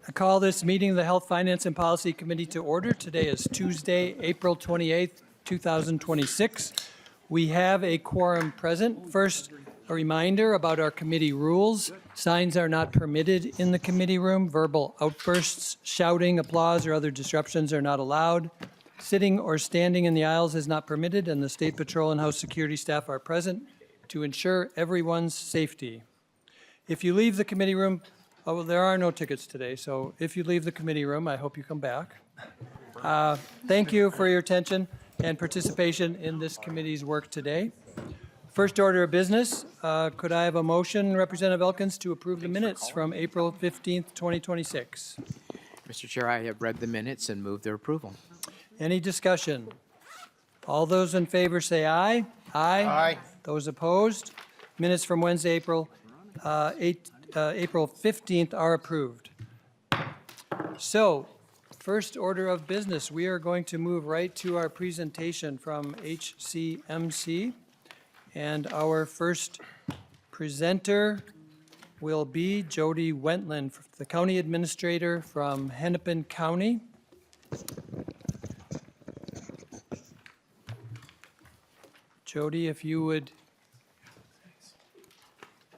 I call this meeting of the Health, Finance, and Policy Committee to order. Today is Tuesday, April 28th, 2026. We have a quorum present. First, a reminder about our committee rules. Signs are not permitted in the committee room. Verbal outbursts, shouting, applause, or other disruptions are not allowed. Sitting or standing in the aisles is not permitted, and the State Patrol and House Security staff are present to ensure everyone's safety. If you leave the committee room, well, there are no tickets today, so if you leave the committee room, I hope you come back. Thank you for your attention and participation in this committee's work today. First order of business, could I have a motion, Representative Elkins, to approve the minutes from April 15th, 2026? Mr. Chair, I have read the minutes and move their approval. Any discussion? All those in favor say aye. Aye. Aye. Those opposed? Minutes from Wednesday, April 15th are approved. So, first order of business, we are going to move right to our presentation from HCMC. And our first presenter will be Jody Wentland, the County Administrator from Hennepin County. Jody, if you would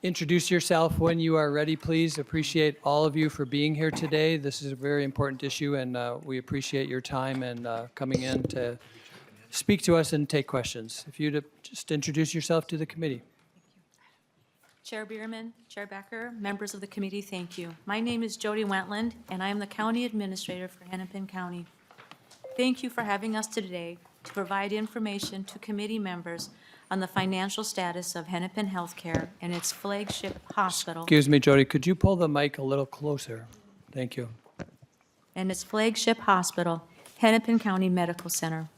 introduce yourself when you are ready, please. Appreciate all of you for being here today. This is a very important issue, and we appreciate your time and coming in to speak to us and take questions. If you'd just introduce yourself to the committee. Chair Bierman, Chair Becker, members of the committee, thank you. My name is Jody Wentland, and I am the County Administrator for Hennepin County. Thank you for having us today to provide information to committee members on the financial status of Hennepin Healthcare and its flagship hospital. Excuse me, Jody, could you pull the mic a little closer? Thank you. And its flagship hospital, Hennepin County Medical Center.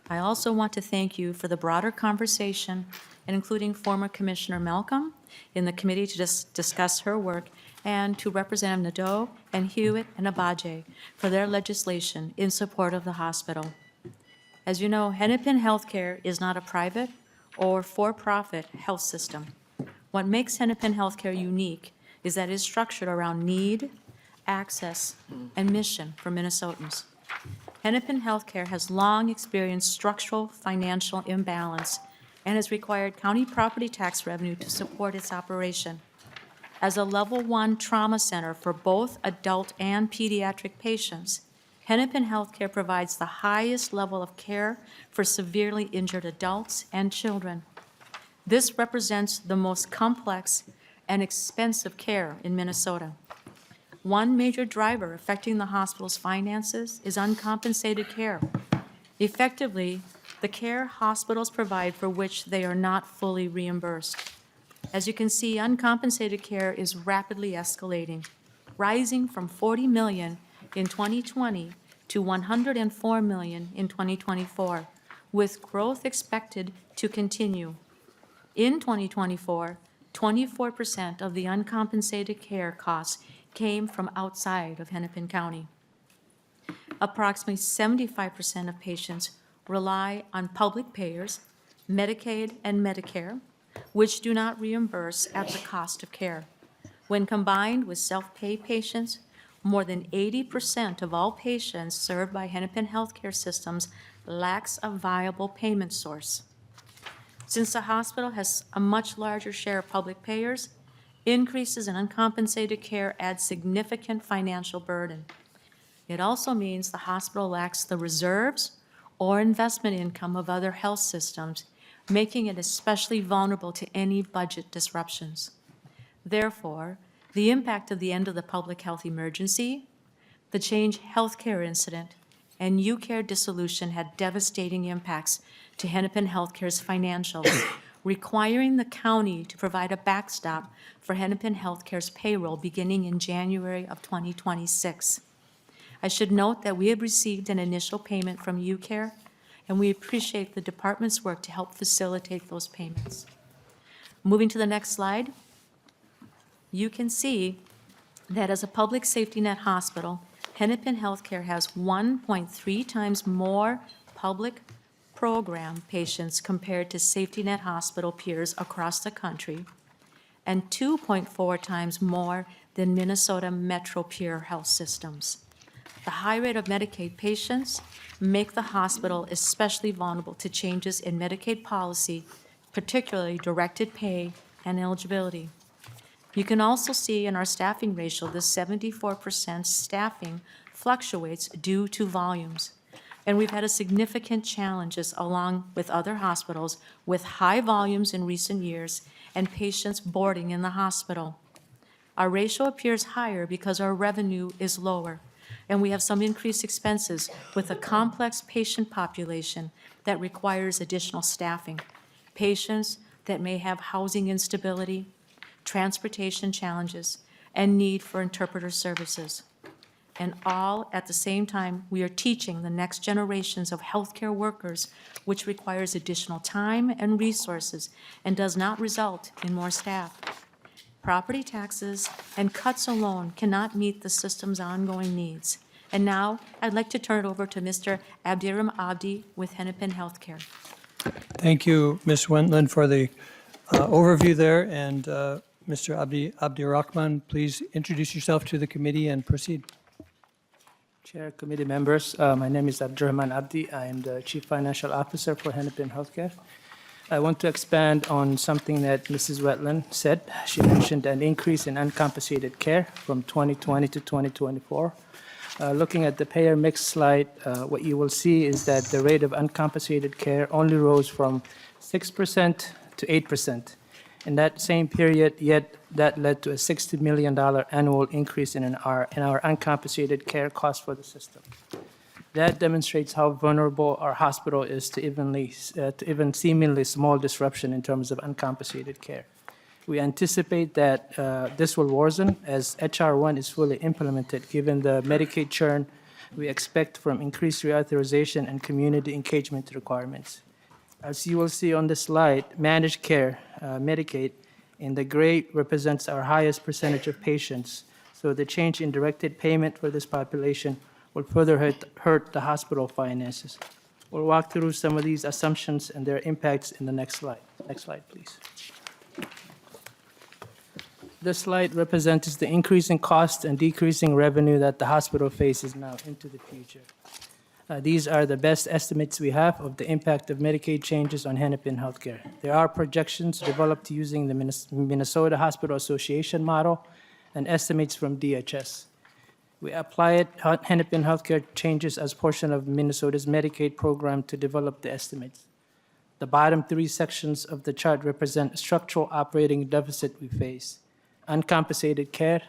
I also want to thank you for the broader conversation, including former Commissioner Malcolm in the committee to discuss her work, and to Representative Nadeau and Huot and Agbaje for their legislation in support of the hospital. As you know, Hennepin Healthcare is not a private or for-profit health system. What makes Hennepin Healthcare unique is that it is structured around need, access, and mission for Minnesotans. Hennepin Healthcare has long experienced structural financial imbalance and has required county property tax revenue to support its operation. As a level 1 trauma center for both adult and pediatric patients, Hennepin Healthcare provides the highest level of care for severely injured adults and children. This represents the most complex and expensive care in Minnesota. One major driver affecting the hospital's finances is uncompensated care. Effectively, the care hospitals provide for which they are not fully reimbursed. As you can see, uncompensated care is rapidly escalating, rising from $40 million in 2020 to $104 million in 2024, with growth expected to continue. In 2024, 24% of the uncompensated care costs came from outside of Hennepin County. Approximately 75% of patients rely on public payers, Medicaid and Medicare, which do not reimburse at the cost of care. When combined with self-pay patients, more than 80% of all patients served by Hennepin Healthcare systems lacks a viable payment source. Since the hospital has a much larger share of public payers, increases in uncompensated care add significant financial burden. It also means the hospital lacks the reserves or investment income of other health systems, making it especially vulnerable to any budget disruptions. Therefore, the impact of the end of the public health emergency, the Change Healthcare incident, and UCare dissolution had devastating impacts to Hennepin Healthcare's financials, requiring the county to provide a backstop for Hennepin Healthcare's payroll beginning in January of 2026. I should note that we have received an initial payment from UCare, and we appreciate the department's work to help facilitate those payments. Moving to the next slide, you can see that as a public safety net hospital, Hennepin Healthcare has 1.3 times more public program patients compared to safety net hospital peers across the country, and 2.4 times more than Minnesota Metro peer health systems. The high rate of Medicaid patients make the hospital especially vulnerable to changes in Medicaid policy, particularly directed pay and eligibility. You can also see in our staffing ratio, the 74% staffing fluctuates due to volumes. And we've had a significant challenges along with other hospitals with high volumes in recent years and patients boarding in the hospital. Our ratio appears higher because our revenue is lower, and we have some increased expenses with a complex patient population that requires additional staffing, patients that may have housing instability, transportation challenges, and need for interpreter services. And all at the same time, we are teaching the next generations of healthcare workers, which requires additional time and resources and does not result in more staff. Property taxes and cuts alone cannot meet the system's ongoing needs. And now, I'd like to turn it over to Mr. Abdiram Abdi with Hennepin Healthcare. Thank you, Ms. Wendland, for the overview there. And Mr. Abdirahman, please introduce yourself to the committee and proceed. Chair, committee members, my name is Abdirahman Abdi. I am the Chief Financial Officer for Hennepin Healthcare. I want to expand on something that Mrs. Wetland said. She mentioned an increase in uncompensated care from 2020 to 2024. Looking at the payer mix slide, what you will see is that the rate of uncompensated care only rose from 6% to 8%. In that same period, yet that led to a $60 million annual increase in our uncompensated care costs for the system. That demonstrates how vulnerable our hospital is to even seemingly small disruption in terms of uncompensated care. We anticipate that this will worsen as H.R. 1 is fully implemented, given the Medicaid churn we expect from increased reauthorization and community engagement requirements. As you will see on the slide, managed care, Medicaid, in the gray represents our highest percentage of patients. So the change in directed payment for this population will further hurt the hospital finances. We'll walk through some of these assumptions and their impacts in the next slide. Next slide, please. This slide represents the increasing cost and decreasing revenue that the hospital faces now into the future. These are the best estimates we have of the impact of Medicaid changes on Hennepin Healthcare. There are projections developed using the Minnesota Hospital Association model and estimates from DHS. We applied Hennepin Healthcare changes as portion of Minnesota's Medicaid program to develop the estimates. The bottom three sections of the chart represent structural operating deficit we face, uncompensated care,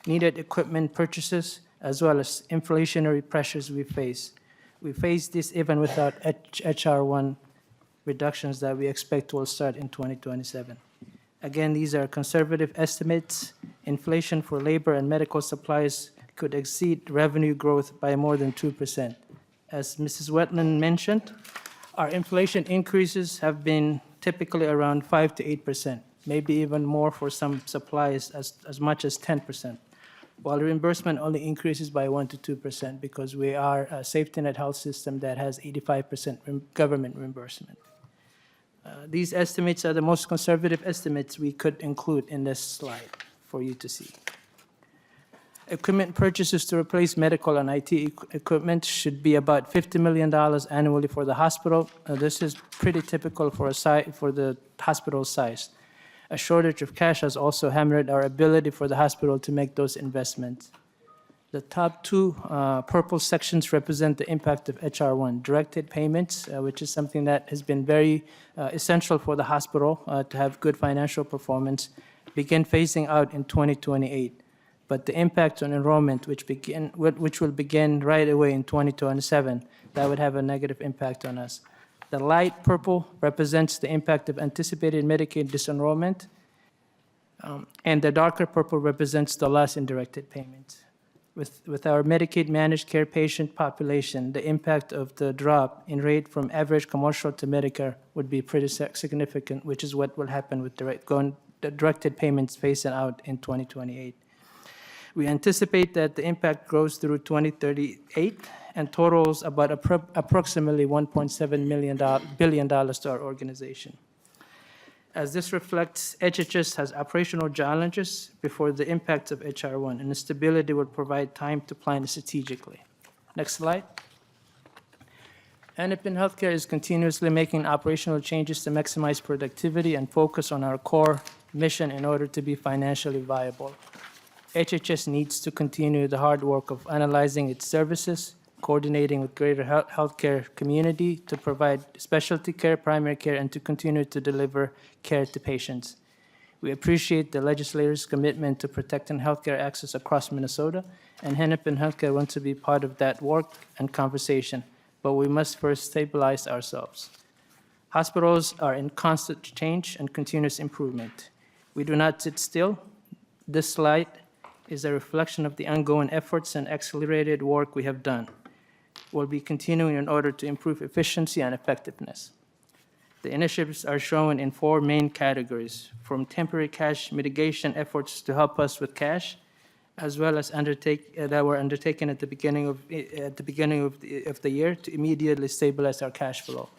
needed equipment purchases, as well as inflationary pressures we face. We face this even without H.R. 1 reductions that we expect will start in 2027. Again, these are conservative estimates. Inflation for labor and medical supplies could exceed revenue growth by more than 2%. As Mrs. Wetland mentioned, our inflation increases have been typically around 5 to 8%, maybe even more for some supplies as much as 10%, while reimbursement only increases by 1 to 2% because we are a safety net health system that has 85% government reimbursement. These estimates are the most conservative estimates we could include in this slide for you to see. Equipment purchases to replace medical and IT equipment should be about $50 million annually for the hospital. This is pretty typical for the hospital size. A shortage of cash has also hammered our ability for the hospital to make those investments. The top two purple sections represent the impact of H.R. 1, directed payments, which is something that has been very essential for the hospital to have good financial performance, begin phasing out in 2028. But the impact on enrollment, which will begin right away in 2027, that would have a negative impact on us. The light purple represents the impact of anticipated Medicaid disenrollment, and the darker purple represents the loss in directed payments. With our Medicaid managed care patient population, the impact of the drop in rate from average commercial to Medicare would be pretty significant, which is what will happen with the directed payments phasing out in 2028. We anticipate that the impact grows through 2038 and totals about approximately $1.7 billion to our organization. As this reflects, HHS has operational challenges before the impacts of HR1, and the stability will provide time to plan strategically. Next slide. Hennepin Healthcare is continuously making operational changes to maximize productivity and focus on our core mission in order to be financially viable. HHS needs to continue the hard work of analyzing its services, coordinating with greater healthcare community to provide specialty care, primary care, and to continue to deliver care to patients. We appreciate the legislators' commitment to protecting healthcare access across Minnesota, and Hennepin Healthcare wants to be part of that work and conversation, but we must first stabilize ourselves. Hospitals are in constant change and continuous improvement. We do not sit still. This slide is a reflection of the ongoing efforts and accelerated work we have done. We'll be continuing in order to improve efficiency and effectiveness. The initiatives are shown in 4 main categories, from temporary cash mitigation efforts to help us with cash, as well as that were undertaken at the beginning of the year to immediately stabilize our cash flow,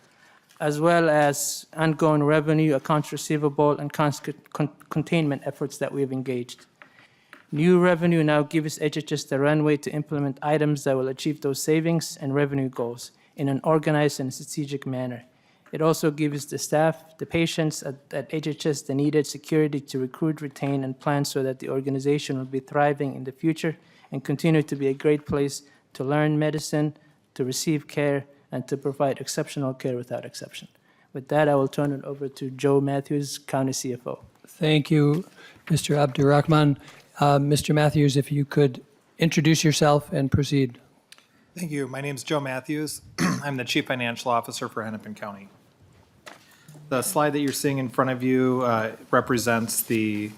as well as ongoing revenue, accounts receivable, and containment efforts that we've engaged. New revenue now gives HHS the runway to implement items that will achieve those savings and revenue goals in an organized and strategic manner. It also gives the staff, the patients at HHS the needed security to recruit, retain, and plan so that the organization will be thriving in the future and continue to be a great place to learn medicine, to receive care, and to provide exceptional care without exception. With that, I will turn it over to Joe Matthews, County CFO. Thank you, Mr. Abdurrahman. Mr. Matthews, if you could introduce yourself and proceed. Thank you. My name is Joe Matthews. I'm the Chief Financial Officer for Hennepin County. The slide that you're seeing in front of you represents the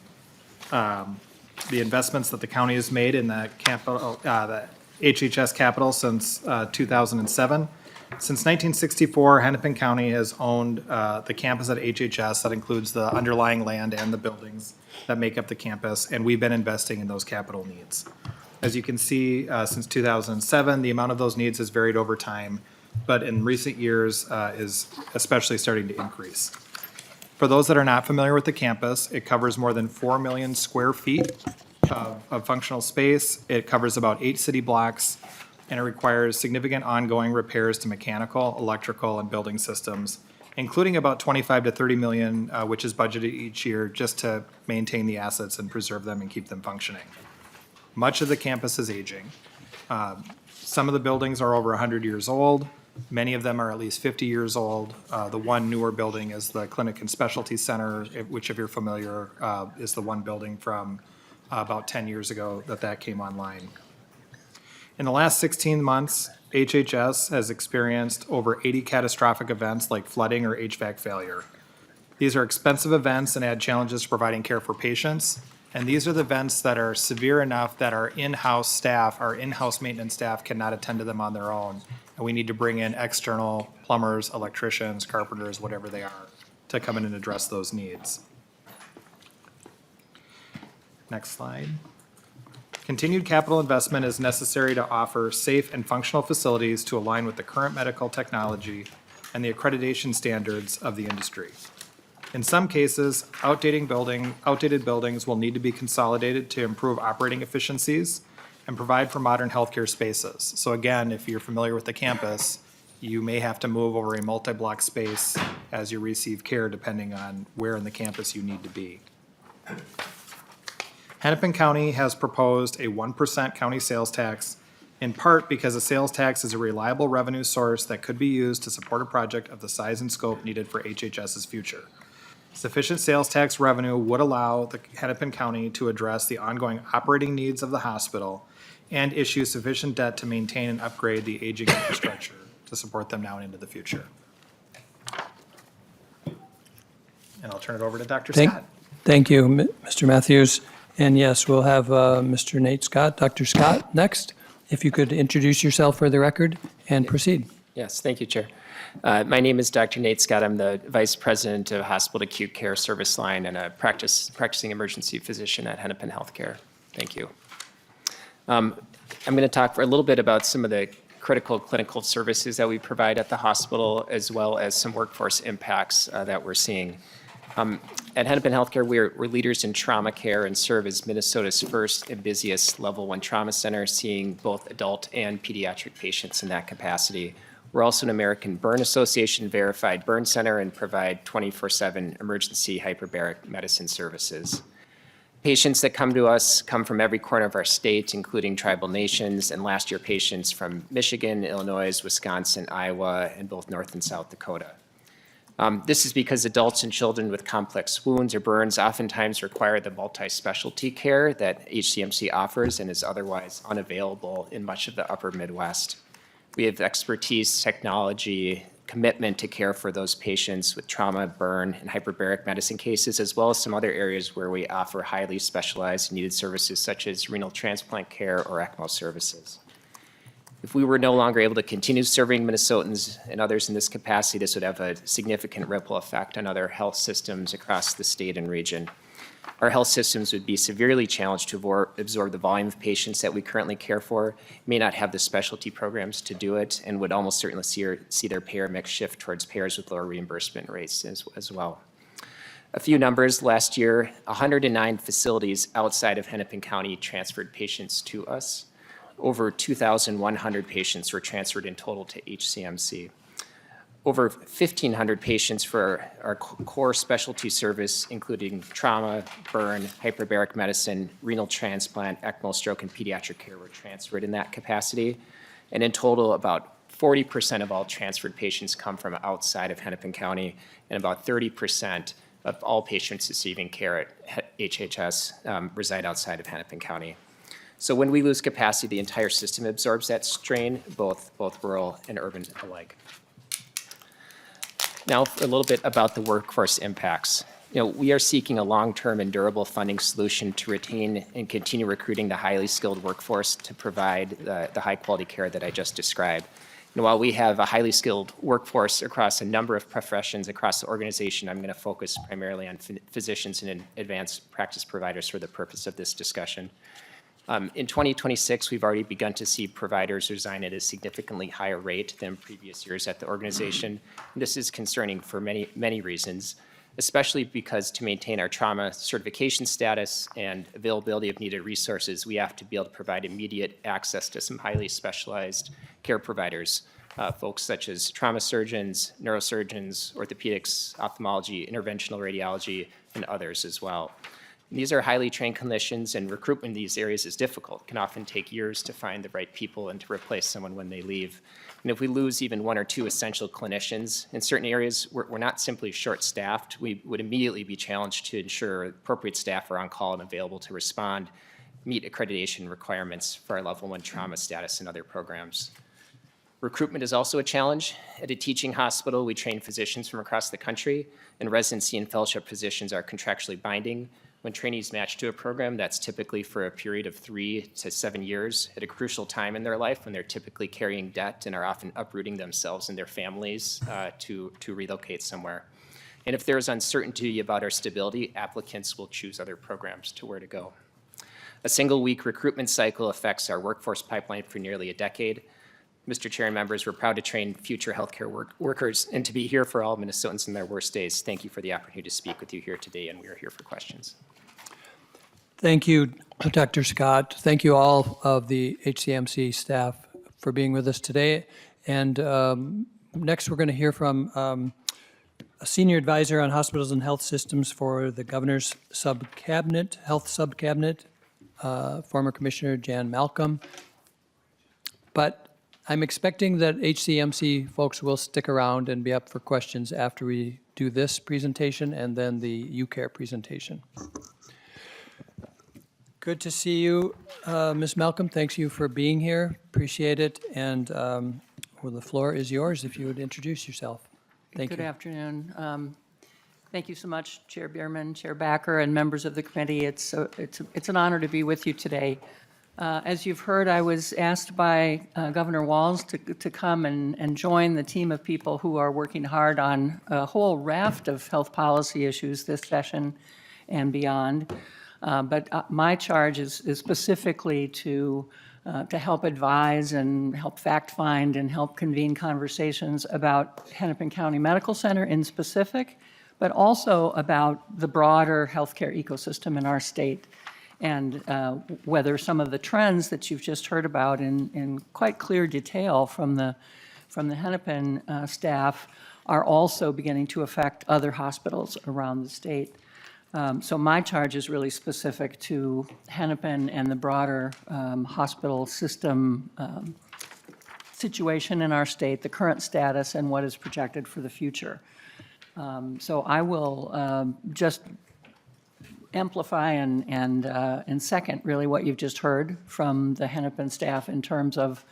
investments that the county has made in the capital, the HHS capital since 2007. Since 1964, Hennepin County has owned the campus at HHS. That includes the underlying land and the buildings that make up the campus, and we've been investing in those capital needs. As you can see, since 2007, the amount of those needs has varied over time, but in recent years is especially starting to increase. For those that are not familiar with the campus, it covers more than 4 million square feet of functional space. It covers about 8 city blocks, and it requires significant ongoing repairs to mechanical, electrical, and building systems, including about 25 to 30 million, which is budgeted each year just to maintain the assets and preserve them and keep them functioning. Much of the campus is aging. Some of the buildings are over 100 years old. Many of them are at least 50 years old. The one newer building is the Clinic and Specialty Center, which, if you're familiar, is the one building from about 10 years ago that came online. In the last 16 months, HHS has experienced over 80 catastrophic events like flooding or HVAC failure. These are expensive events and add challenges to providing care for patients. And these are the events that are severe enough that our in-house staff, our in-house maintenance staff cannot attend to them on their own. And we need to bring in external plumbers, electricians, carpenters, whatever they are, to come in and address those needs. Next slide. Continued capital investment is necessary to offer safe and functional facilities to align with the current medical technology and the accreditation standards of the industry. In some cases, outdated buildings will need to be consolidated to improve operating efficiencies and provide for modern healthcare spaces. So again, if you're familiar with the campus, you may have to move over a multi-block space as you receive care, depending on where in the campus you need to be. Hennepin County has proposed a 1% county sales tax, in part because a sales tax is a reliable revenue source that could be used to support a project of the size and scope needed for HHS's future. Sufficient sales tax revenue would allow the Hennepin County to address the ongoing operating needs of the hospital and issue sufficient debt to maintain and upgrade the aging infrastructure to support them now and into the future. And I'll turn it over to Dr. Scott. Thank you, Mr. Matthews. And yes, we'll have Mr. Nate Scott, Dr. Scott, next. If you could introduce yourself for the record and proceed. Yes, thank you, Chair. My name is Dr. Nate Scott. I'm the Vice President of Hospital Acute Care Service Line and a practicing emergency physician at Hennepin Healthcare. Thank you. I'm going to talk for a little bit about some of the critical clinical services that we provide at the hospital, as well as some workforce impacts that we're seeing. At Hennepin Healthcare, we're leaders in trauma care and serve as Minnesota's first and busiest Level 1 trauma center, seeing both adult and pediatric patients in that capacity. We're also an American Burn Association verified burn center and provide 24/7 emergency hyperbaric medicine services. Patients that come to us come from every corner of our state, including tribal nations, and last year patients from Michigan, Illinois, Wisconsin, Iowa, and both North and South Dakota. This is because adults and children with complex wounds or burns oftentimes require the multi-specialty care that HCMC offers and is otherwise unavailable in much of the upper Midwest. We have expertise, technology, commitment to care for those patients with trauma, burn, and hyperbaric medicine cases, as well as some other areas where we offer highly specialized and needed services such as renal transplant care or ECMO services. If we were no longer able to continue serving Minnesotans and others in this capacity, this would have a significant ripple effect on other health systems across the state and region. Our health systems would be severely challenged to absorb the volume of patients that we currently care for, may not have the specialty programs to do it, and would almost certainly see their payer mix shift towards payers with lower reimbursement rates as well. A few numbers. Last year, 109 facilities outside of Hennepin County transferred patients to us. Over 2,100 patients were transferred in total to HCMC. Over 1,500 patients for our core specialty service, including trauma, burn, hyperbaric medicine, renal transplant, ECMO, stroke, and pediatric care were transferred in that capacity. And in total, about 40% of all transferred patients come from outside of Hennepin County, and about 30% of all patients receiving care at HHS reside outside of Hennepin County. So when we lose capacity, the entire system absorbs that strain, both rural and urban alike. Now, a little bit about the workforce impacts. We are seeking a long-term and durable funding solution to retain and continue recruiting the highly skilled workforce to provide the high-quality care that I just described. While we have a highly skilled workforce across a number of professions across the organization, I'm going to focus primarily on physicians and advanced practice providers for the purpose of this discussion. In 2026, we've already begun to see providers resign at a significantly higher rate than previous years at the organization. This is concerning for many reasons, especially because to maintain our trauma certification status and availability of needed resources, we have to be able to provide immediate access to some highly specialized care providers, folks such as trauma surgeons, neurosurgeons, orthopedics, ophthalmology, interventional radiology, and others as well. These are highly trained clinicians, and recruitment in these areas is difficult. It can often take years to find the right people and to replace someone when they leave. And if we lose even one or two essential clinicians, in certain areas, we're not simply short-staffed. We would immediately be challenged to ensure appropriate staff are on call and available to respond, meet accreditation requirements for our Level 1 trauma status and other programs. Recruitment is also a challenge. At a teaching hospital, we train physicians from across the country, and residency and fellowship positions are contractually binding. When trainees match to a program, that's typically for a period of 3 to 7 years at a crucial time in their life when they're typically carrying debt and are often uprooting themselves and their families to relocate somewhere. And if there's uncertainty about our stability, applicants will choose other programs to where to go. A single-week recruitment cycle affects our workforce pipeline for nearly a decade. Mr. Chair and members, we're proud to train future healthcare workers and to be here for all Minnesotans in their worst days. Thank you for the opportunity to speak with you here today, and we are here for questions. Thank you, Dr. Scott. Thank you all of the HCMC staff for being with us today. And next, we're going to hear from a senior advisor on hospitals and health systems for the governor's health subcabinet, former Commissioner Jan Malcolm. But I'm expecting that HCMC folks will stick around and be up for questions after we do this presentation and then the UCare presentation. Good to see you, Ms. Malcolm. Thanks you for being here. Appreciate it. And well, the floor is yours if you would introduce yourself. Thank you. Good afternoon. Thank you so much, Chair Bierman, Chair Backer, and members of the committee. It's an honor to be with you today. As you've heard, I was asked by Governor Walz to come and join the team of people who are working hard on a whole raft of health policy issues this session and beyond. But my charge is specifically to help advise and help fact-find and help convene conversations about Hennepin County Medical Center in specific, but also about the broader healthcare ecosystem in our state, and whether some of the trends that you've just heard about in quite clear detail from the Hennepin staff are also beginning to affect other hospitals around the state. So my charge is really specific to Hennepin and the broader hospital system situation in our state, the current status, and what is projected for the future. So I will just amplify and second really what you've just heard from the Hennepin staff in terms of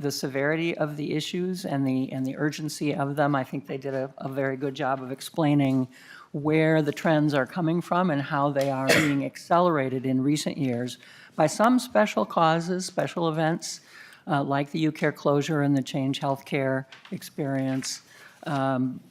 the severity of the issues and the urgency of them. I think they did a very good job of explaining where the trends are coming from and how they are being accelerated in recent years by some special causes, special events, like the UCare closure and the Change Healthcare experience,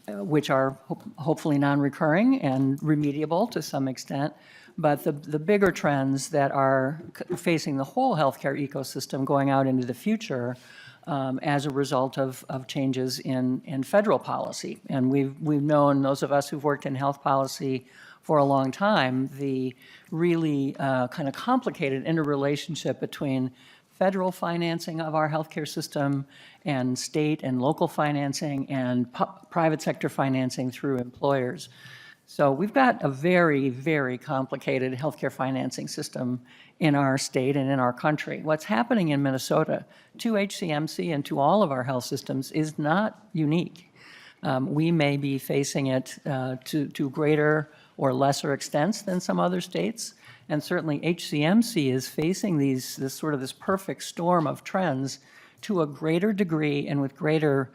which are hopefully non-recurring and remediable to some extent. But the bigger trends that are facing the whole healthcare ecosystem going out into the future as a result of changes in federal policy. And we've known, those of us who've worked in health policy for a long time, the really kind of complicated interrelationship between federal financing of our healthcare system and state and local financing and private sector financing through employers. So we've got a very, very complicated healthcare financing system in our state and in our country. What's happening in Minnesota to HCMC and to all of our health systems is not unique. We may be facing it to greater or lesser extents than some other states, and certainly HCMC is facing this perfect storm of trends to a greater degree and with greater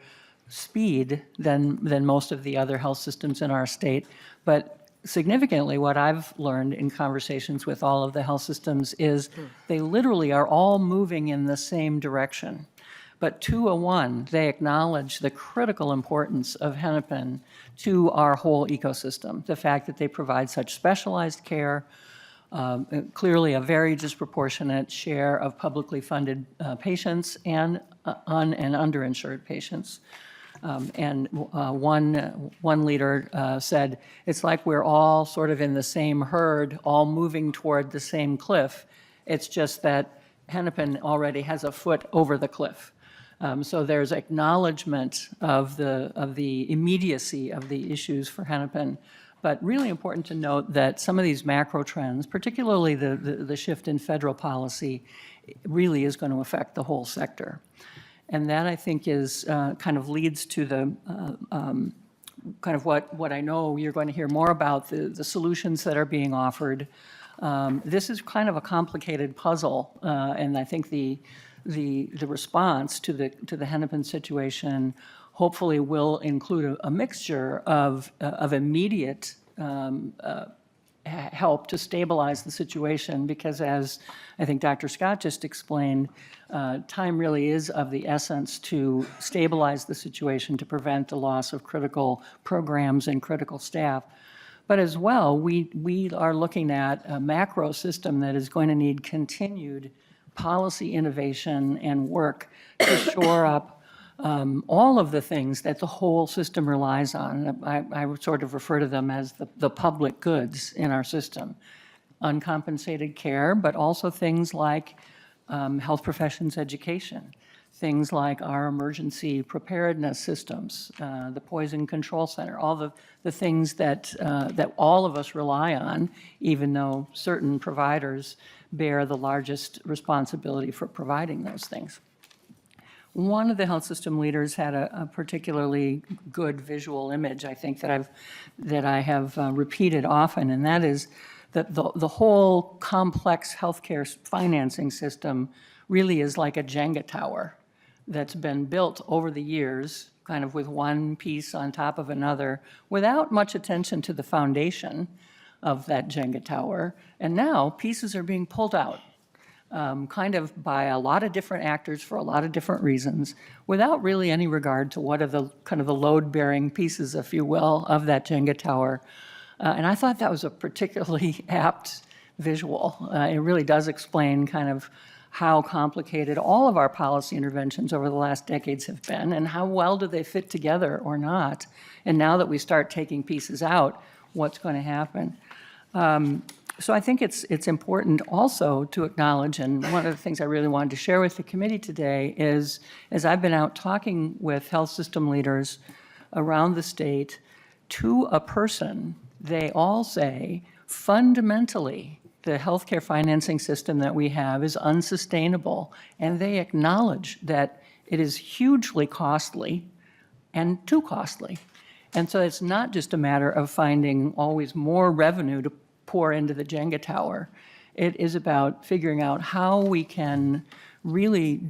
speed than most of the other health systems in our state. But significantly, what I've learned in conversations with all of the health systems is they literally are all moving in the same direction. But to a one, they acknowledge the critical importance of Hennepin to our whole ecosystem, the fact that they provide such specialized care, clearly a very disproportionate share of publicly funded patients and underinsured patients. And one leader said, it's like we're all sort of in the same herd, all moving toward the same cliff. It's just that Hennepin already has a foot over the cliff. So there's acknowledgement of the immediacy of the issues for Hennepin. But really important to note that some of these macro trends, particularly the shift in federal policy, really is going to affect the whole sector. And that, I think, is kind of leads to the kind of what I know you're going to hear more about, the solutions that are being offered. This is kind of a complicated puzzle, and I think the response to the Hennepin situation hopefully will include a mixture of immediate help to stabilize the situation, because as I think Dr. Scott just explained, time really is of the essence to stabilize the situation, to prevent the loss of critical programs and critical staff. But as well, we are looking at a macro system that is going to need continued policy innovation and work to shore up all of the things that the whole system relies on. I would sort of refer to them as the public goods in our system. Uncompensated care, but also things like health professions education, things like our emergency preparedness systems, the Poison Control Center, all the things that all of us rely on, even though certain providers bear the largest responsibility for providing those things. One of the health system leaders had a particularly good visual image, I think, that I have repeated often, and that is that the whole complex healthcare financing system really is like a Jenga tower that's been built over the years, kind of with one piece on top of another, without much attention to the foundation of that Jenga tower. And now pieces are being pulled out, kind of by a lot of different actors for a lot of different reasons, without really any regard to what are the kind of the load-bearing pieces, if you will, of that Jenga tower. And I thought that was a particularly apt visual. It really does explain kind of how complicated all of our policy interventions over the last decades have been, and how well do they fit together or not. And now that we start taking pieces out, what's going to happen? So I think it's important also to acknowledge, and one of the things I really wanted to share with the committee today is, as I've been out talking with health system leaders around the state, to a person, they all say, fundamentally, the healthcare financing system that we have is unsustainable, and they acknowledge that it is hugely costly and too costly. And so it's not just a matter of finding always more revenue to pour into the Jenga tower. It is about figuring out how we can really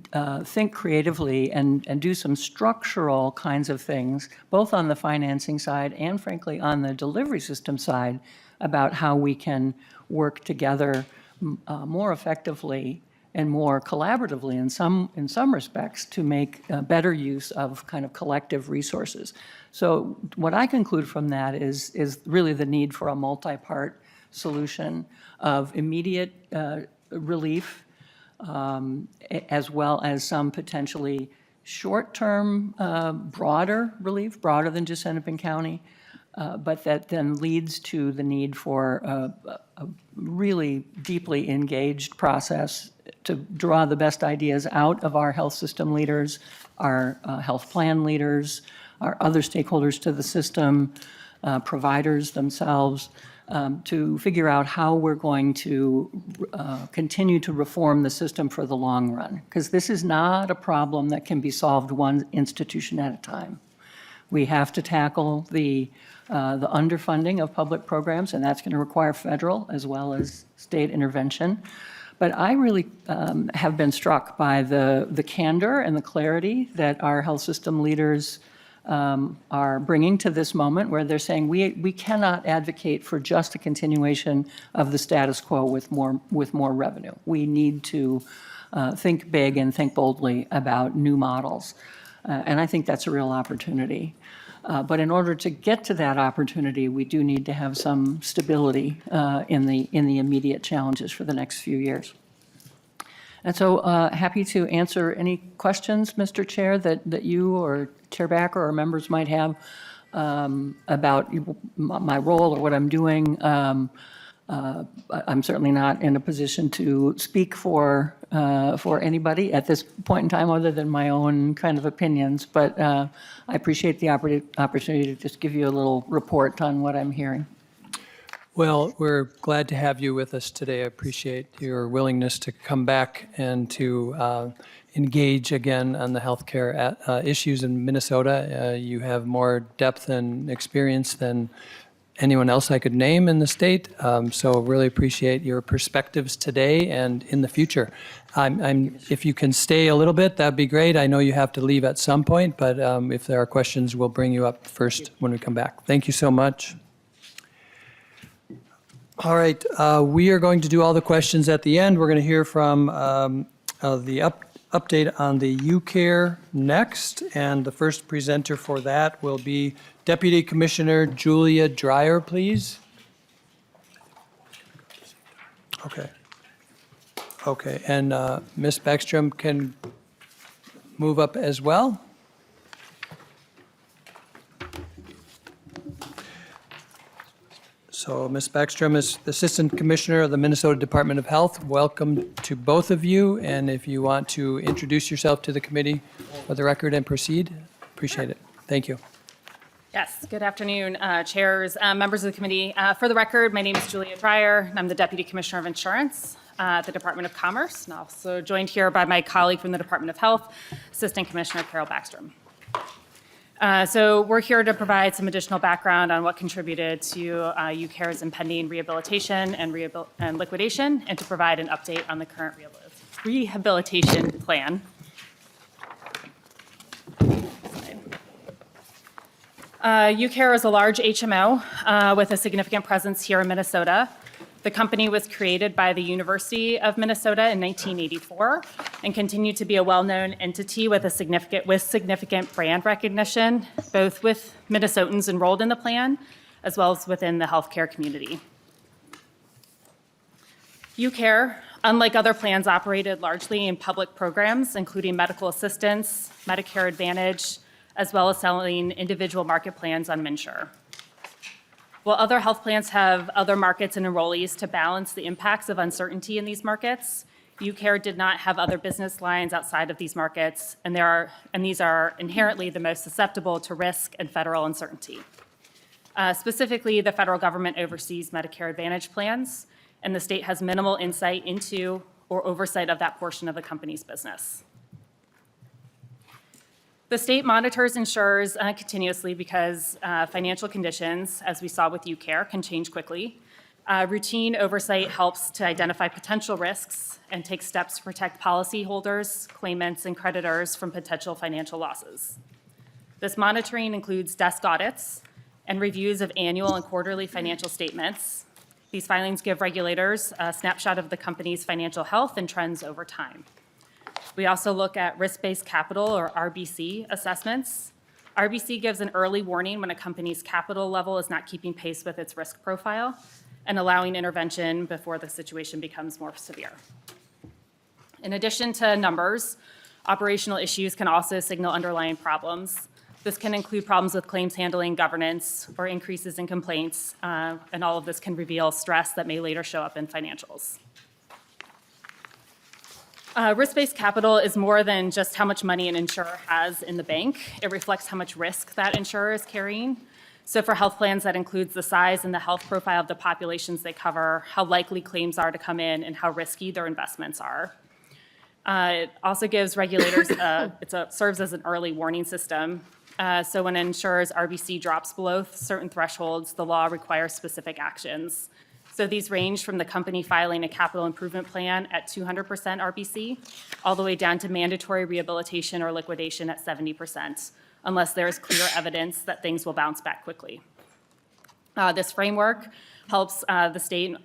think creatively and do some structural kinds of things, both on the financing side and frankly on the delivery system side, about how we can work together more effectively and more collaboratively in some respects to make better use of kind of collective resources. So what I conclude from that is really the need for a multi-part solution of immediate relief, as well as some potentially short-term, broader relief, broader than just Hennepin County, but that then leads to the need for a really deeply engaged process to draw the best ideas out of our health system leaders, our health plan leaders, our other stakeholders to the system, providers themselves, to figure out how we're going to continue to reform the system for the long run. Because this is not a problem that can be solved one institution at a time. We have to tackle the underfunding of public programs, and that's going to require federal as well as state intervention. But I really have been struck by the candor and the clarity that our health system leaders are bringing to this moment, where they're saying we cannot advocate for just a continuation of the status quo with more revenue. We need to think big and think boldly about new models. And I think that's a real opportunity. But in order to get to that opportunity, we do need to have some stability in the immediate challenges for the next few years. And so happy to answer any questions, Mr. Chair, that you or Chair Backer or members might have about my role or what I'm doing. I'm certainly not in a position to speak for anybody at this point in time other than my own kind of opinions, but I appreciate the opportunity to just give you a little report on what I'm hearing. Well, we're glad to have you with us today. I appreciate your willingness to come back and to engage again on the healthcare issues in Minnesota. You have more depth and experience than anyone else I could name in the state. So really appreciate your perspectives today and in the future. If you can stay a little bit, that'd be great. I know you have to leave at some point, but if there are questions, we'll bring you up first when we come back. Thank you so much. All right, we are going to do all the questions at the end. We're going to hear from the update on the UCare next, and the first presenter for that will be Deputy Commissioner Julia Dreyer, please. Okay. Okay, and Ms. Backstrom can move up as well. So Ms. Backstrom is the Assistant Commissioner of the Minnesota Department of Health. Welcome to both of you, and if you want to introduce yourself to the committee for the record and proceed, appreciate it. Thank you. Yes, good afternoon, chairs, members of the committee. For the record, my name is Julia Dreyer, and I'm the Deputy Commissioner of Insurance at the Department of Commerce, and also joined here by my colleague from the Department of Health, Assistant Commissioner Carol Backstrom. So we're here to provide some additional background on what contributed to UCare's impending rehabilitation and liquidation, and to provide an update on the current rehabilitation plan. UCare is a large HMO with a significant presence here in Minnesota. The company was created by the University of Minnesota in 1984 and continued to be a well-known entity with significant brand recognition, both with Minnesotans enrolled in the plan, as well as within the healthcare community. UCare Unlike other plans operated largely in public programs, including medical assistance, Medicare Advantage, as well as selling individual market plans on MNsure. While other health plans have other markets and enrollees to balance the impacts of uncertainty in these markets, UCare did not have other business lines outside of these markets, and these are inherently the most susceptible to risk and federal uncertainty. Specifically, the federal government oversees Medicare Advantage plans, and the state has minimal insight into or oversight of that portion of the company's business. The state monitors insurers continuously because financial conditions, as we saw with UCare, can change quickly. Routine oversight helps to identify potential risks and take steps to protect policyholders, claimants, and creditors from potential financial losses. This monitoring includes desk audits and reviews of annual and quarterly financial statements. These filings give regulators a snapshot of the company's financial health and trends over time. We also look at risk-based capital, or RBC, assessments. RBC gives an early warning when a company's capital level is not keeping pace with its risk profile and allowing intervention before the situation becomes more severe. In addition to numbers, operational issues can also signal underlying problems. This can include problems with claims handling, governance, or increases in complaints, and all of this can reveal stress that may later show up in financials. Risk-based capital is more than just how much money an insurer has in the bank. It reflects how much risk that insurer is carrying. So for health plans, that includes the size and the health profile of the populations they cover, how likely claims are to come in, and how risky their investments are. It also gives regulators, serves as an early warning system. So when an insurer's RBC drops below certain thresholds, the law requires specific actions. So these range from the company filing a capital improvement plan at 200% RBC, all the way down to mandatory rehabilitation or liquidation at 70%, unless there is clear evidence that things will bounce back quickly. This framework helps the state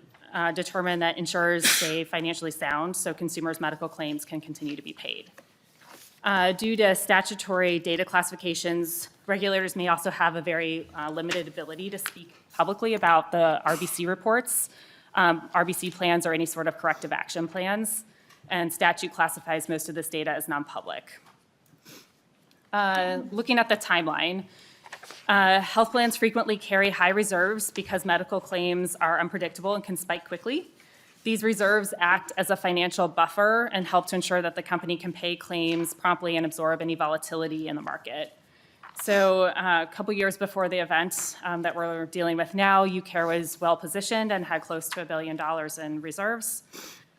determine that insurers stay financially sound so consumers' medical claims can continue to be paid. Due to statutory data classifications, regulators may also have a very limited ability to speak publicly about the RBC reports, RBC plans, or any sort of corrective action plans, and statute classifies most of this data as non-public. Looking at the timeline, health plans frequently carry high reserves because medical claims are unpredictable and can spike quickly. These reserves act as a financial buffer and help to ensure that the company can pay claims promptly and absorb any volatility in the market. So a couple years before the event that we're dealing with now, UCare was well-positioned and had close to $1 billion in reserves.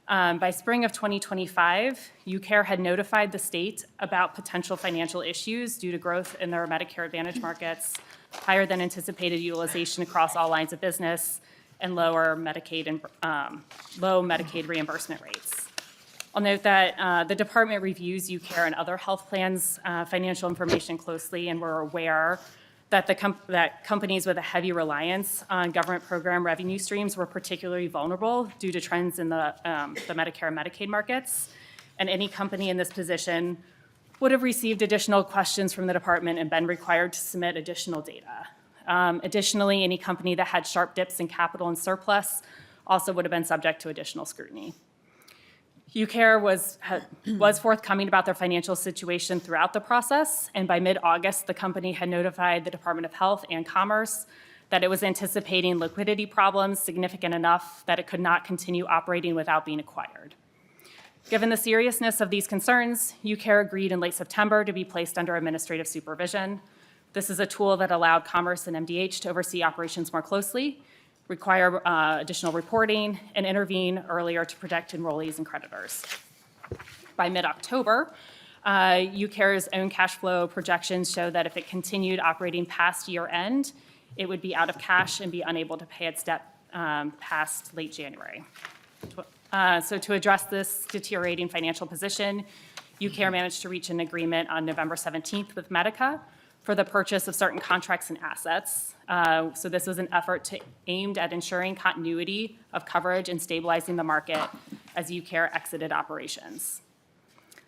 By spring of 2025, UCare had notified the state about potential financial issues due to growth in their Medicare Advantage markets, higher than anticipated utilization across all lines of business, and low Medicaid reimbursement rates. I'll note that the department reviews UCare and other health plans' financial information closely, and we're aware that that companies with a heavy reliance on government program revenue streams were particularly vulnerable due to trends in the Medicare and Medicaid markets. And any company in this position would have received additional questions from the department and been required to submit additional data. Additionally, any company that had sharp dips in capital and surplus also would have been subject to additional scrutiny. UCare was forthcoming about their financial situation throughout the process, and by mid-August, the company had notified the Department of Health and Commerce that it was anticipating liquidity problems significant enough that it could not continue operating without being acquired. Given the seriousness of these concerns, UCare agreed in late September to be placed under administrative supervision. This is a tool that allowed Commerce and MDH to oversee operations more closely, require additional reporting, and intervene earlier to protect enrollees and creditors. By mid-October, UCare's own cash flow projections show that if it continued operating past year end, it would be out of cash and be unable to pay its debt past late January. So to address this deteriorating financial position, UCare managed to reach an agreement on November 17th with Medica for the purchase of certain contracts and assets. So this was an effort aimed at ensuring continuity of coverage and stabilizing the market as UCare exited operations.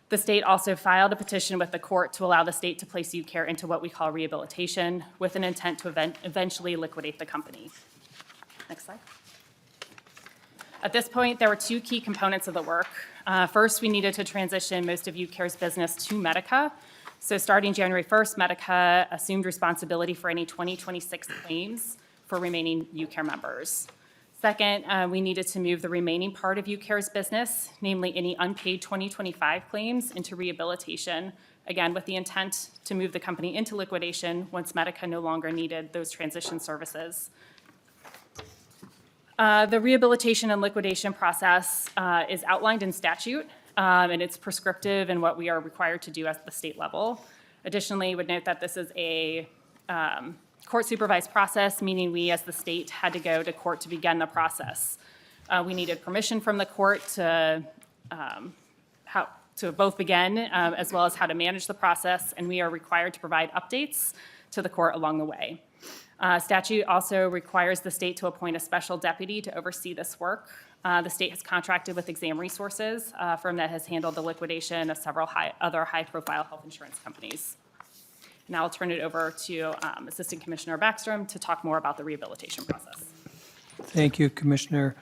The state also filed a petition with the court to allow the state to place UCare into what we call rehabilitation with an intent to eventually liquidate the company. Next slide. At this point, there were two key components of the work. First, we needed to transition most of UCare's business to Medica. So starting January 1st, Medica assumed responsibility for any 2026 claims for remaining UCare members. Second, we needed to move the remaining part of UCare's business, namely any unpaid 2025 claims, into rehabilitation, again, with the intent to move the company into liquidation once Medica no longer needed those transition services. The rehabilitation and liquidation process is outlined in statute, and it's prescriptive in what we are required to do at the state level. Additionally, would note that this is a court-supervised process, meaning we, as the state, had to go to court to begin the process. We needed permission from the court to both begin, as well as how to manage the process, and we are required to provide updates to the court along the way. Statute also requires the state to appoint a special deputy to oversee this work. The state has contracted with Exam Resources, a firm that has handled the liquidation of several other high-profile health insurance companies. Now I'll turn it over to Assistant Commissioner Backstrom to talk more about the rehabilitation process. Thank you, Commissioner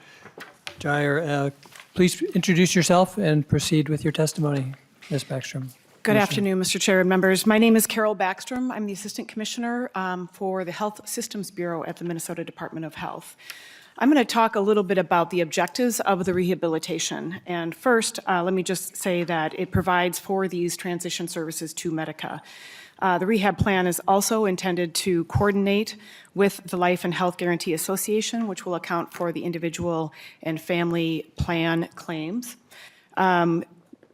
Dreyer. Please introduce yourself and proceed with your testimony, Ms. Backstrom. Good afternoon, Mr. Chair and members. My name is Carol Backstrom. I'm the Assistant Commissioner for the Health Systems Bureau at the Minnesota Department of Health. I'm going to talk a little bit about the objectives of the rehabilitation. And first, let me just say that it provides for these transition services to Medica. The rehab plan is also intended to coordinate with the Life and Health Guarantee Association, which will account for the individual and family plan claims.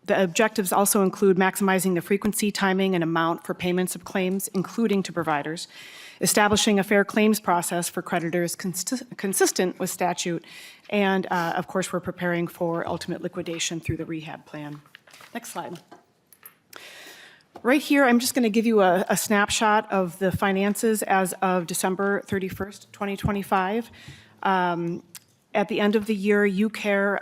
The objectives also include maximizing the frequency, timing, and amount for payments of claims, including to providers, establishing a fair claims process for creditors consistent with statute, and of course, we're preparing for ultimate liquidation through the rehab plan. Next slide. Right here, I'm just going to give you a snapshot of the finances as of December 31st, 2025. At the end of the year, UCare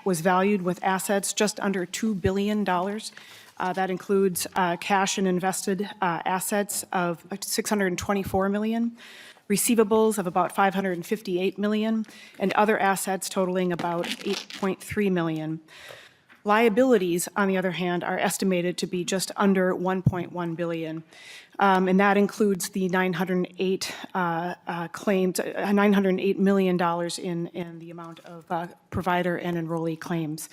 was valued with assets just under $2 billion. That includes cash and invested assets of $624 million, receivables of about $558 million, and other assets totaling about $8.3 million. Liabilities, on the other hand, are estimated to be just under $1.1 billion. And that includes the $908 million in the amount of provider and enrollee claims.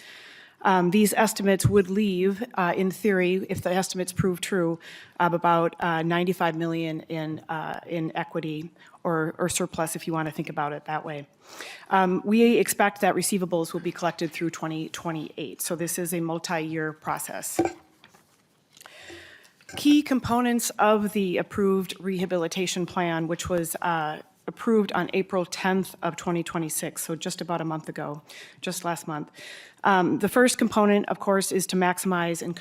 These estimates would leave, in theory, if the estimates prove true, about $95 million in equity or surplus, if you want to think about it that way. We expect that receivables will be collected through 2028, so this is a multi-year process. Key components of the approved rehabilitation plan, which was approved on April 10th of 2026, so just about a month ago, just last month. The first component, of course, is to maximize and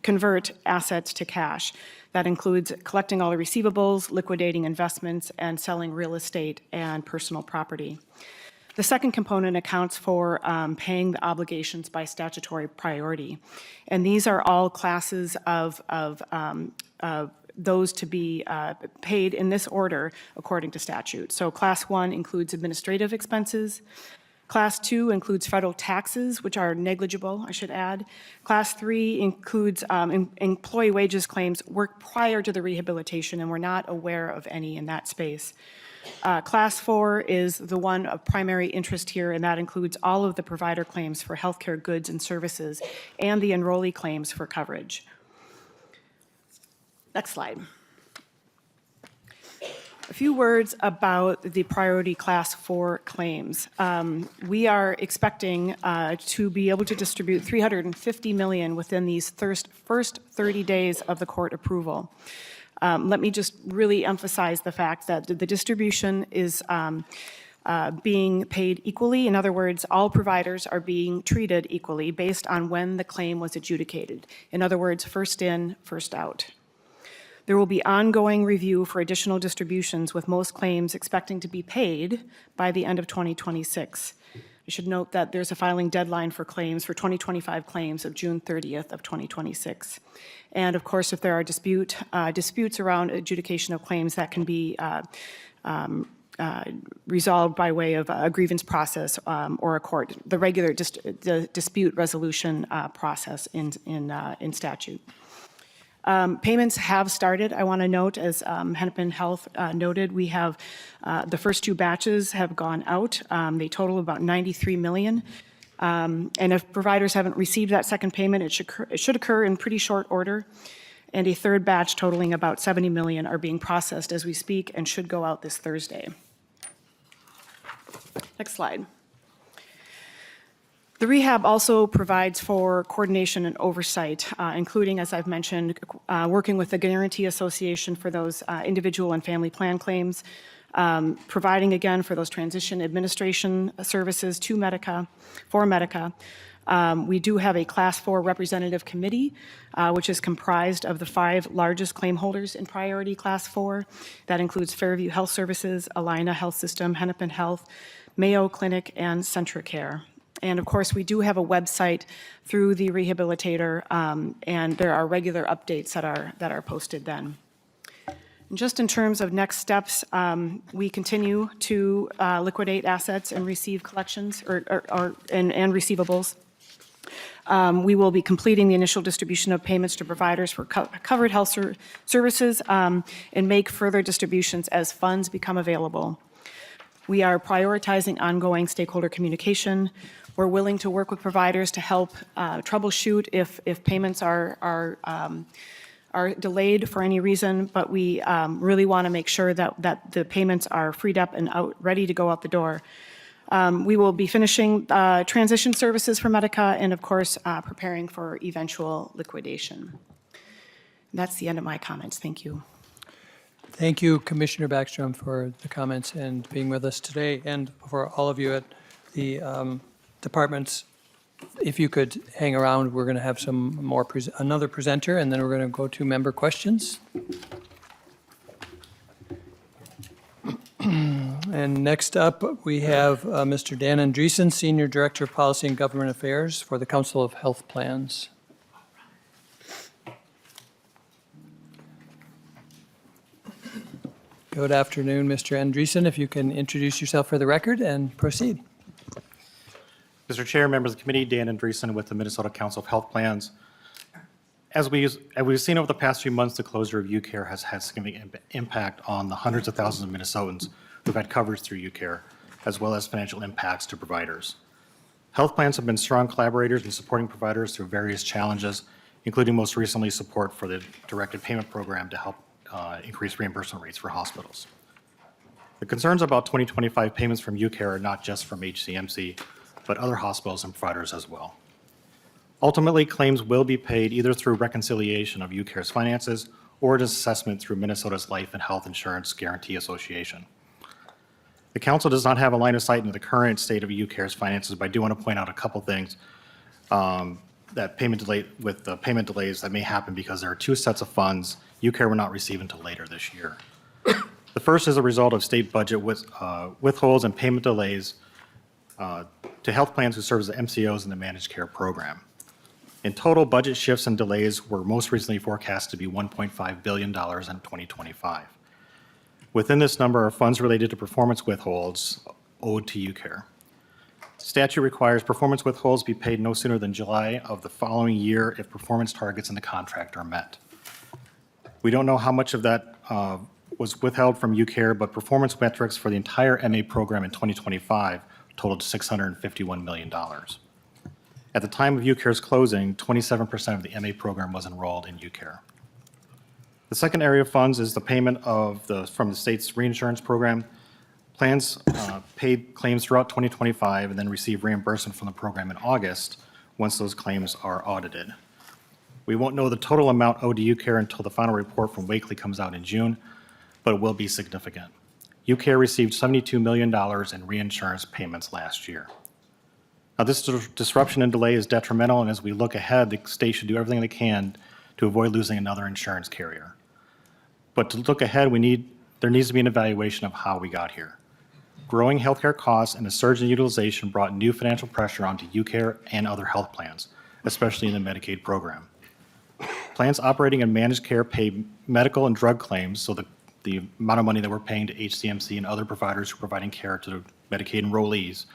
convert assets to cash. That includes collecting all the receivables, liquidating investments, and selling real estate and personal property. The second component accounts for paying the obligations by statutory priority. And these are all classes of those to be paid in this order according to statute. So Class 1 includes administrative expenses. Class 2 includes federal taxes, which are negligible, I should add. Class 3 includes employee wages claims work prior to the rehabilitation, and we're not aware of any in that space. Class 4 is the one of primary interest here, and that includes all of the provider claims for healthcare goods and services and the enrollee claims for coverage. Next slide. A few words about the priority Class 4 claims. We are expecting to be able to distribute $350 million within these first 30 days of the court approval. Let me just really emphasize the fact that the distribution is being paid equally. In other words, all providers are being treated equally based on when the claim was adjudicated. In other words, first in, first out. There will be ongoing review for additional distributions, with most claims expecting to be paid by the end of 2026. I should note that there's a filing deadline for claims for 2025 claims of June 30th of 2026. And of course, if there are disputes around adjudication of claims, that can be resolved by way of a grievance process or a court, the regular dispute resolution process in statute. Payments have started. I want to note, as Hennepin Health noted, we have the first 2 batches have gone out. They total about $93 million. And if providers haven't received that second payment, it should occur in pretty short order. And a third batch totaling about $70 million are being processed as we speak and should go out this Thursday. Next slide. The rehab also provides for coordination and oversight, including, as I've mentioned, working with the Guarantee Association for those individual and family plan claims, providing again for those transition administration services to Medica, for Medica. We do have a Class 4 representative committee, which is comprised of the 5 largest claim holders in priority Class 4. That includes Fairview Health Services, Allina Health System, Hennepin Health, Mayo Clinic, and Centricare. And of course, we do have a website through the rehabilitator, and there are regular updates that are posted then. And just in terms of next steps, we continue to liquidate assets and receive collections and receivables. We will be completing the initial distribution of payments to providers for covered health services and make further distributions as funds become available. We are prioritizing ongoing stakeholder communication. We're willing to work with providers to help troubleshoot if payments are delayed for any reason, but we really want to make sure that the payments are freed up and ready to go out the door. We will be finishing transition services for Medica and, of course, preparing for eventual liquidation. That's the end of my comments. Thank you. Thank you, Commissioner Backstrom, for the comments and being with us today, and for all of you at the departments. If you could hang around, we're going to have some more another presenter, and then we're going to go to member questions. And next up, we have Mr. Dan Andreessen, Senior Director of Policy and Government Affairs for the Council of Health Plans. Good afternoon, Mr. Andreessen. If you can introduce yourself for the record and proceed. Mr. Chair, members of the committee, Dan Andreessen with the Minnesota Council of Health Plans. As we've seen over the past few months, the closure of UCare has had significant impact on the hundreds of thousands of Minnesotans who've had coverage through UCare, as well as financial impacts to providers. Health plans have been strong collaborators in supporting providers through various challenges, including most recently support for the directed payment program to help increase reimbursement rates for hospitals. The concerns about 2025 payments from UCare are not just from HCMC, but other hospitals and providers as well. Ultimately, claims will be paid either through reconciliation of UCare's finances or as assessment through Minnesota's Life and Health Insurance Guarantee Association. The council does not have a line of sight into the current state of UCare's finances, but I do want to point out a couple things that payment delays that may happen because there are 2 sets of funds UCare will not receive until later this year. The first is a result of state budget withholds and payment delays to health plans who serve as the MCOs in the managed care program. In total, budget shifts and delays were most recently forecast to be $1.5 billion in 2025. Within this number are funds related to performance withholds owed to UCare. Statute requires performance withholds be paid no sooner than July of the following year if performance targets in the contract are met. We don't know how much of that was withheld from UCare, but performance metrics for the entire MA program in 2025 totaled $651 million. At the time of UCare's closing, 27% of the MA program was enrolled in UCare. The second area of funds is the payment from the state's reinsurance program. Plans paid claims throughout 2025 and then receive reimbursement from the program in August once those claims are audited. We won't know the total amount owed to UCare until the final report from Wakely comes out in June, but it will be significant. UCare received $72 million in reinsurance payments last year. Now, this disruption and delay is detrimental, and as we look ahead, the state should do everything they can to avoid losing another insurance carrier. But to look ahead, there needs to be an evaluation of how we got here. Growing healthcare costs and a surge in utilization brought new financial pressure onto UCare and other health plans, especially in the Medicaid program. Plans operating in managed care pay medical and drug claims, so the the amount of money that we're paying to HCMC and other providers who are providing care to Medicaid enrollees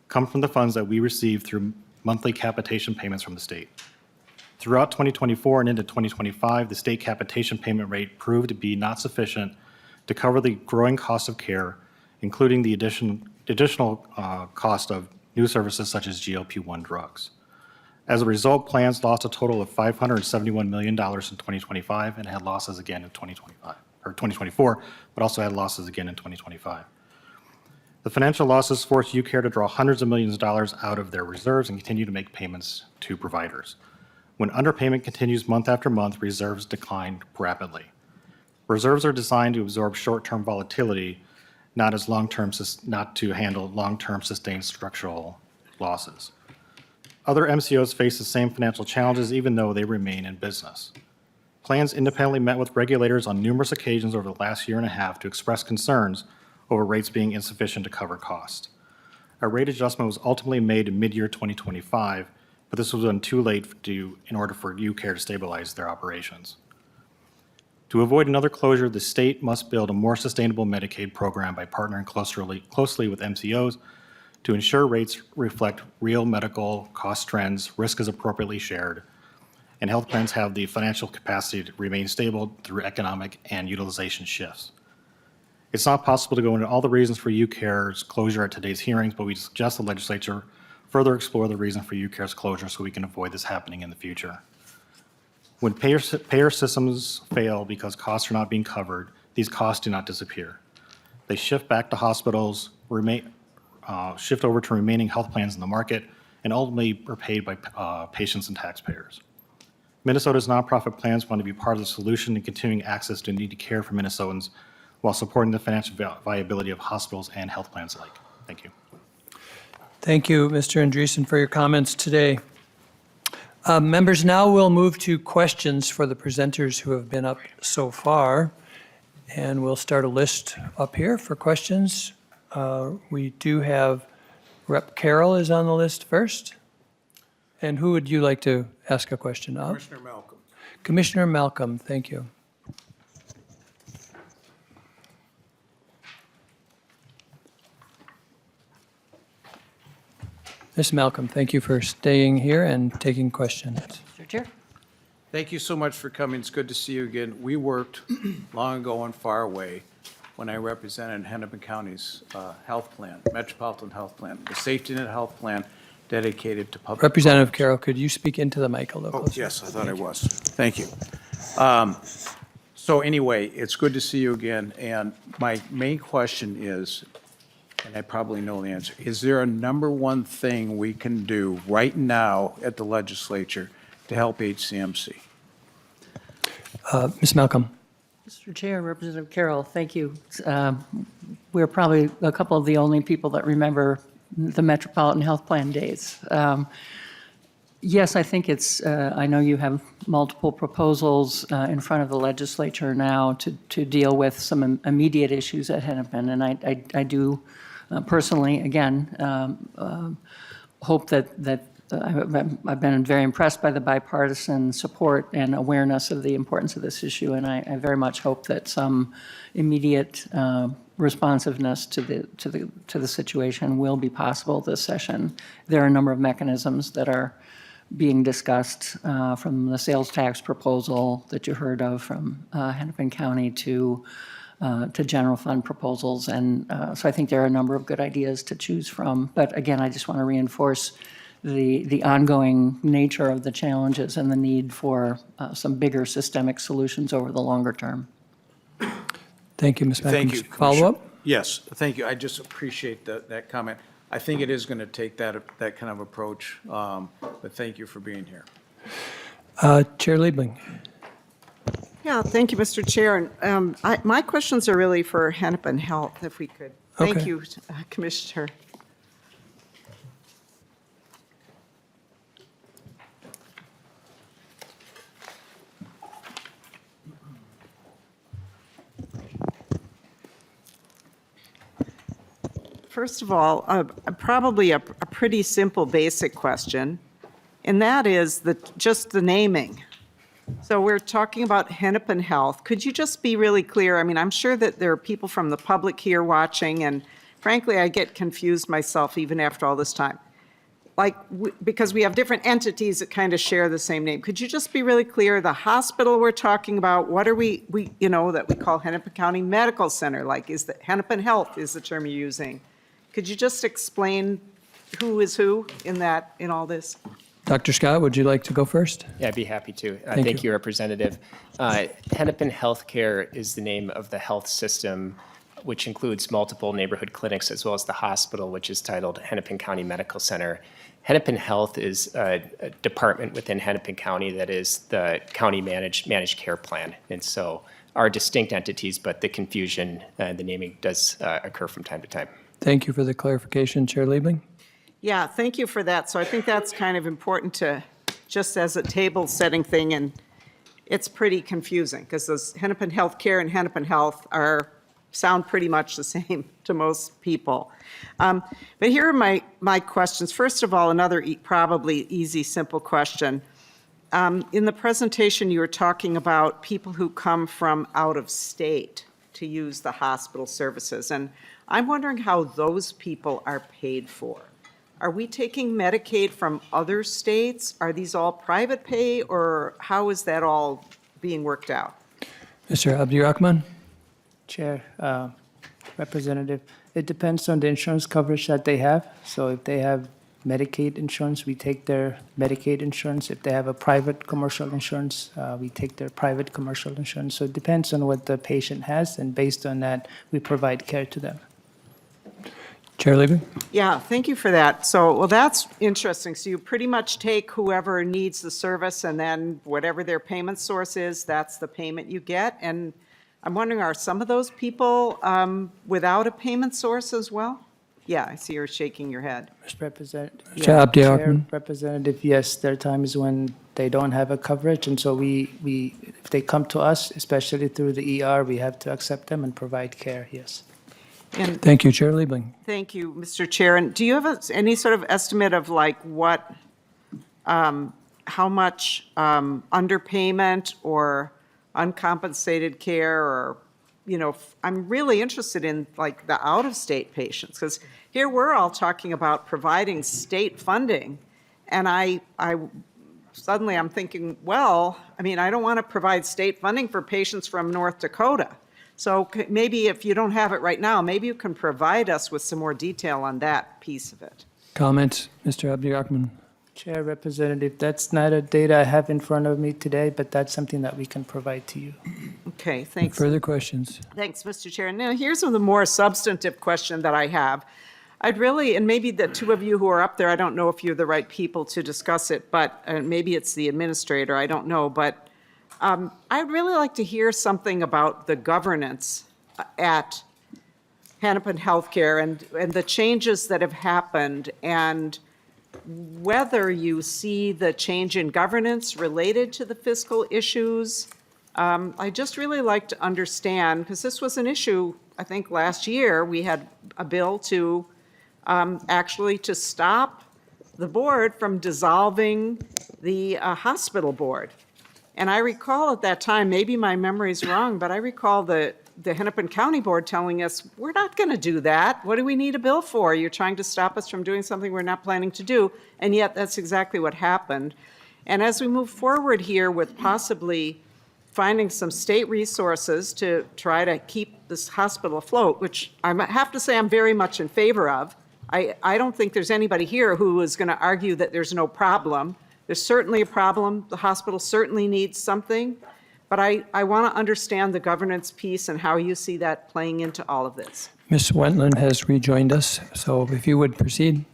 come from the funds that we receive through monthly capitation payments from the state. Throughout 2024 and into 2025, the state capitation payment rate proved to be not sufficient to cover the growing cost of care, including the additional cost of new services such as GLP-1 drugs. As a result, plans lost a total of $571 million in 2025 and had losses again in 2024, but also had losses again in 2025. The financial losses forced UCare to draw hundreds of millions of dollars out of their reserves and continue to make payments to providers. When underpayment continues month after month, reserves decline rapidly. Reserves are designed to absorb short-term volatility, not to handle long-term sustained structural losses. Other MCOs face the same financial challenges even though they remain in business. Plans independently met with regulators on numerous occasions over the last year and a half to express concerns over rates being insufficient to cover costs. A rate adjustment was ultimately made in mid-year 2025, but this was done too late in order for UCare to stabilize their operations. To avoid another closure, the state must build a more sustainable Medicaid program by partnering closely with MCOs to ensure rates reflect real medical cost trends, risk is appropriately shared, and health plans have the financial capacity to remain stable through economic and utilization shifts. It's not possible to go into all the reasons for UCare's closure at today's hearings, but we suggest the legislature further explore the reason for UCare's closure so we can avoid this happening in the future. When payer systems fail because costs are not being covered, these costs do not disappear. They shift back to hospitals, shift over to remaining health plans in the market, and ultimately are paid by patients and taxpayers. Minnesota's nonprofit plans want to be part of the solution in continuing access to needed care for Minnesotans while supporting the financial viability of hospitals and health plans alike. Thank you. Thank you, Mr. Andreessen, for your comments today. Members, now we'll move to questions for the presenters who have been up so far. And we'll start a list up here for questions. We do have Rep. Carroll is on the list first. And who would you like to ask a question of? Commissioner Malcolm. Commissioner Malcolm, thank you. Ms. Malcolm, thank you for staying here and taking questions. Mr. Chair. Thank you so much for coming. It's good to see you again. We worked long ago and far away when I represented Hennepin County's health plan, Metropolitan Health Plan, the safety net health plan dedicated to public. Representative Carroll, could you speak into the mic a little Oh, closer? yes, I thought I was. Thank you. So anyway, it's good to see you again. And my main question is, and I probably know the answer, is there a number one thing we can do right now at the legislature to help HCMC? Ms. Malcolm. Mr. Chair, Representative Carroll, thank you. We're probably a couple of the only people that remember the Metropolitan Health Plan days. Yes, I think it's, I know you have multiple proposals in front of the legislature now to deal with some immediate issues at Hennepin, and I do personally, again, hope that I've been very impressed by the bipartisan support and awareness of the importance of this issue, and I very much hope that some immediate responsiveness to the situation will be possible this session. There are a number of mechanisms that are being discussed, from the sales tax proposal that you heard of from Hennepin County to general fund proposals, and so I think there are a number of good ideas to choose from. But again, I just want to reinforce the ongoing nature of the challenges and the need for some bigger systemic solutions over the longer term. Thank you, Ms. Malcolm. Thank you, Follow-up? Yes, thank you. I just appreciate that comment. I think it is going to take that kind of approach, but thank you for being here. Chair Liebling. Yeah, thank you, Mr. Chair. And my questions are really for Hennepin Health, if we could. Thank Okay. you, Commissioner. First of all, probably a pretty simple, basic question, and that is just the naming. So we're talking about Hennepin Health. Could you just be really clear? I mean, I'm sure that there are people from the public here watching, and frankly, I get confused myself even after all this time. Like, because we have different entities that kind of share the same name. Could you just be really clear? The hospital we're talking about, what are we that we call Hennepin County Medical Center? Like, is the Hennepin Health is the term you're using? Could you just explain who is who in all this? Dr. Scott, would you like to go first? Yeah, I'd be happy to. Thank Thank you. you, Representative. Hennepin Healthcare is the name of the health system, which includes multiple neighborhood clinics as well as the hospital, which is titled Hennepin County Medical Center. Hennepin Health is a department within Hennepin County that is the county managed care plan. And so are distinct entities, but the confusion, the naming does occur from time to time. Thank you for the clarification, Chair Liebling. Yeah, thank you for that. So I think that's kind of important to, just as a table-setting thing, and it's pretty confusing, because those Hennepin Healthcare and Hennepin Health sound pretty much the same to most people. But here are my questions. First of all, another probably easy, simple question. In the presentation, you were talking about people who come from out of state to use the hospital services, and I'm wondering how those people are paid for. Are we taking Medicaid from other states? Are these all private pay, or how is that all being worked out? Mr. Abdirahman? Chair, Representative, it depends on the insurance coverage that they have. So if they have Medicaid insurance, we take their Medicaid insurance. If they have a private commercial insurance, we take their private commercial insurance. So it depends on what the patient has, and based on that, we provide care to them. Chair Liebling? Yeah, thank you for that. So, well, that's interesting. So you pretty much take whoever needs the service, and then whatever their payment source is, that's the payment you get. And I'm wondering, are some of those people without a payment source as well? Yeah, I see you're shaking your head. Mr. Representative. Chair Abdirahman? Representative, yes, there are times when they don't have a coverage, and so if they come to us, especially through the ER, we have to accept them and provide care, yes. And Thank you, Chair Liebling. thank you, Mr. Chair. And do you have any sort of estimate of like what, how much underpayment or uncompensated care, or, I'm really interested in like the out-of-state patients, because here we're all talking about providing state funding, and I suddenly I'm thinking, well, I mean, I don't want to provide state funding for patients from North Dakota. So maybe if you don't have it right now, maybe you can provide us with some more detail on that piece of it. Comments, Mr. Abdirahman? Chair, Representative, that's not a data I have in front of me today, but that's something that we can provide to you. Okay, thanks. Further questions? Thanks, Mr. Chair. Now, here's the more substantive question that I have. I'd really, and maybe the two of you who are up there, I don't know if you're the right people to discuss it, but maybe it's the administrator, I don't know, but I'd really like to hear something about the governance at Hennepin Healthcare and the changes that have happened, and whether you see the change in governance related to the fiscal issues. I just really like to understand, because this was an issue, I think last year, we had a bill to actually to stop the board from dissolving the hospital board. And I recall at that time, maybe my memory's wrong, but I recall the Hennepin County Board telling us, we're not going to do that. What do we need a bill for? You're trying to stop us from doing something we're not planning to do. And yet that's exactly what happened. And as we move forward here with possibly finding some state resources to try to keep this hospital afloat, which I have to say I'm very much in favor of. I don't think there's anybody here who is going to argue that there's no problem. There's certainly a problem. The hospital certainly needs something. But I want to understand the governance piece and how you see that playing into all of this. Ms. Wentland has rejoined us, so if you would proceed.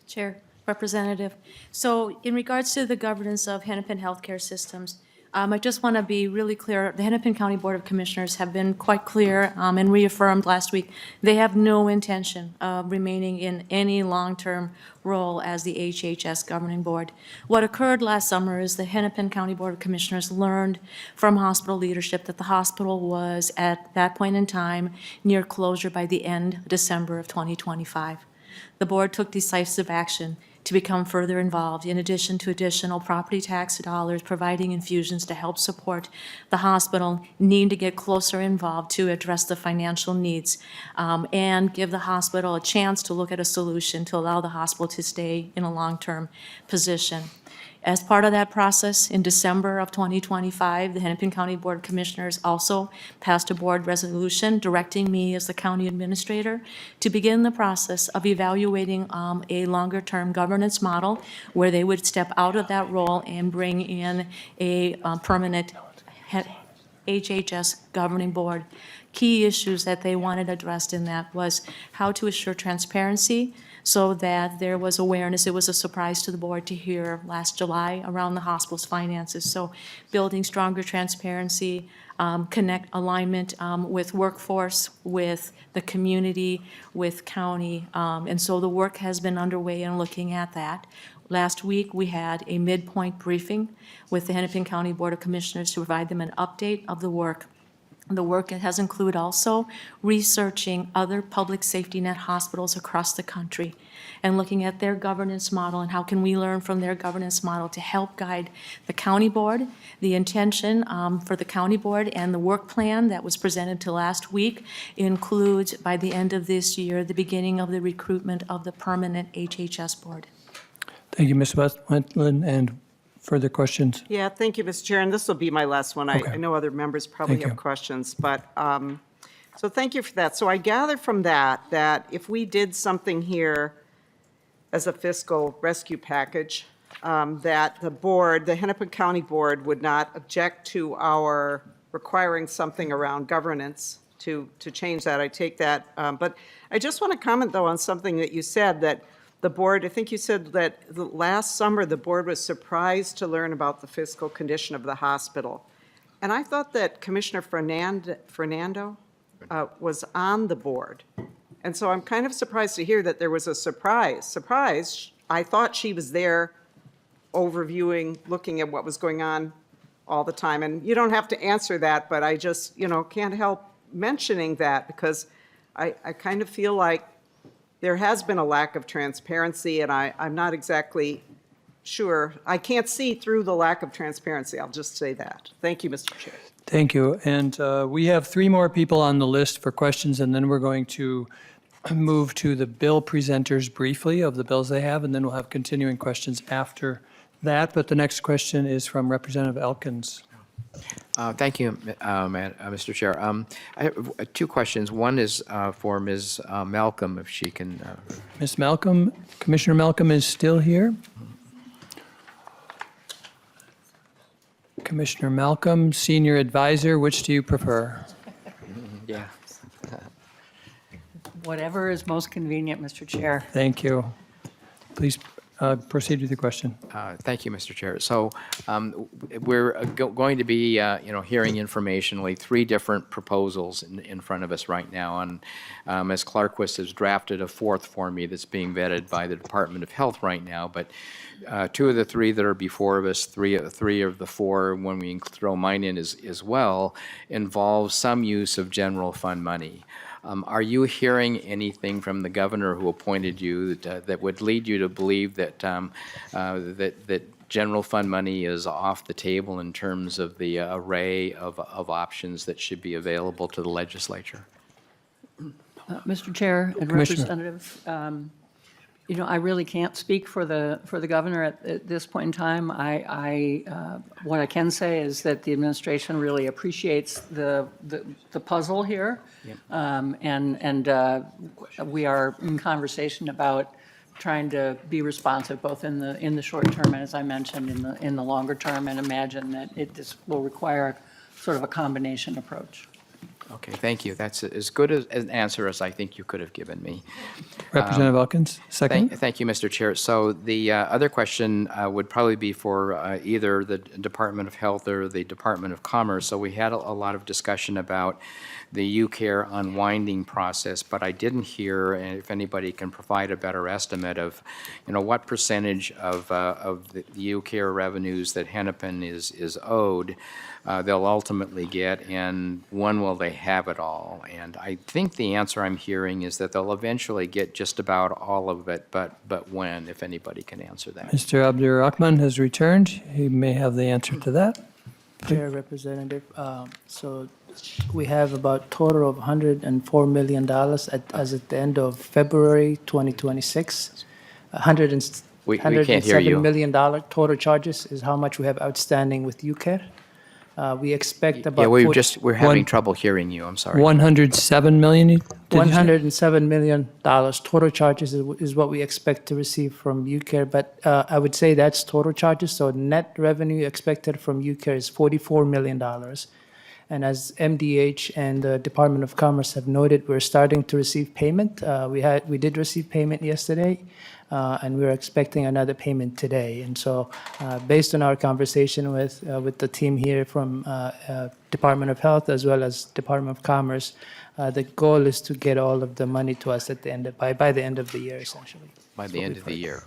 Chair, Representative. So in regards to the governance of Hennepin Healthcare Systems, I just want to be really clear. The Hennepin County Board of Commissioners have been quite clear and reaffirmed last week. They have no intention of remaining in any long-term role as the HHS governing board. What occurred last summer is the Hennepin County Board of Commissioners learned from hospital leadership that the hospital was, at that point in time, near closure by the end of December of 2025. The board took decisive action to become further involved, in addition to additional property tax dollars, providing infusions to help support the hospital, need to get closer involved to address the financial needs, and give the hospital a chance to look at a solution to allow the hospital to stay in a long-term position. As part of that process, in December of 2025, the Hennepin County Board of Commissioners also passed a board resolution directing me as the county administrator to begin the process of evaluating a longer-term governance model where they would step out of that role and bring in a permanent HHS governing board. Key issues that they wanted addressed in that was how to assure transparency, so that there was awareness. It was a surprise to the board to hear last July around the hospital's finances. So building stronger transparency, connect alignment with workforce, with the community, with county. And so the work has been underway in looking at that. Last week, we had a midpoint briefing with the Hennepin County Board of Commissioners to provide them an update of the work. The work has included also researching other public safety net hospitals across the country and looking at their governance model and how can we learn from their governance model to help guide the county board. The intention for the county board and the work plan that was presented to last week includes, by the end of this year, the beginning of the recruitment of the permanent HHS board. Thank you, Ms. Wetland. And further questions? Yeah, thank you, Mr. Chair, and this will be my last one. Okay. I know other members probably Thank have you. questions, but, so thank you for that. So I gather from that if we did something here as a fiscal rescue package, that the board, the Hennepin County Board, would not object to our requiring something around governance to change that. I take that. But I just want to comment, though, on something that you said, that the board, I think you said that last summer, the board was surprised to learn about the fiscal condition of the hospital. And I thought that Commissioner Fernando was on the board. And so I'm kind of surprised to hear that there was a surprise. I thought she was there overviewing, looking at what was going on all the time. And you don't have to answer that, but I just, can't help mentioning that because I kind of feel like there has been a lack of transparency, and I'm not exactly sure. I can't see through the lack of transparency. I'll just say that. Thank you, Mr. Chair. Thank you. And we have 3 more people on the list for questions, and then we're going to move to the bill presenters briefly of the bills they have, and then we'll have continuing questions after that. But the next question is from Representative Elkins. Thank you, Mr. Chair. I have 2 questions. One is for Ms. Malcolm, if she can. Ms. Malcolm, Commissioner Malcolm is still here. Commissioner Malcolm, Senior Advisor, which do you prefer? Yeah. Whatever is most convenient, Mr. Chair. Thank you. Please proceed with your question. Thank you, Mr. Chair. So we're going to be, hearing informationally 3 different proposals in front of us right now. And Ms. Clarquist has drafted a 4th for me that's being vetted by the Department of Health right now. But 2 of the 3 that are before us, 3 of the 4, when we throw mine in as well, involve some use of general fund money. Are you hearing anything from the governor who appointed you that would lead you to believe that that general fund money is off the table in terms of the array of options that should be available to the legislature? Mr. Chair and Commissioner. Representative, I really can't speak for the governor at this point in time. What I can say is that the administration really appreciates the puzzle here. And we are in conversation about trying to be responsive both in the short term and, as I mentioned, in the longer term, and imagine that this will require sort of a combination approach. Okay, thank you. That's as good an answer as I think you could have given me. Representative Elkins, second. Thank you, Mr. Chair. So the other question would probably be for either the Department of Health or the Department of Commerce. So we had a lot of discussion about the UCare unwinding process, but I didn't hear if anybody can provide a better estimate of, what percentage of the UCare revenues that Hennepin is owed they'll ultimately get, and when will they have it all. And I think the answer I'm hearing is that they'll eventually get just about all of it, but when, if anybody can answer that. Mr. Abdur-Rahman has returned. He may have the answer to that. Chair, Representative, so we have about total of $104 million as at the end of February 2026. We can't hear you. $107 million total charges is how much we have outstanding with UCare. We expect about. Yeah, we're having One- trouble hearing you, I'm sorry. 107 million, did you say? $107 million total charges is what we expect to receive from UCare, but I would say that's total charges, so net revenue expected from UCare is $44 million. And as MDH and the Department of Commerce have noted, we're starting to receive payment. We did receive payment yesterday, and we're expecting another payment today. And so, based on our conversation with the team here from Department of Health as well as Department of Commerce, the goal is to get all of the money to us at the end by the end of the year, essentially. By the end of the year.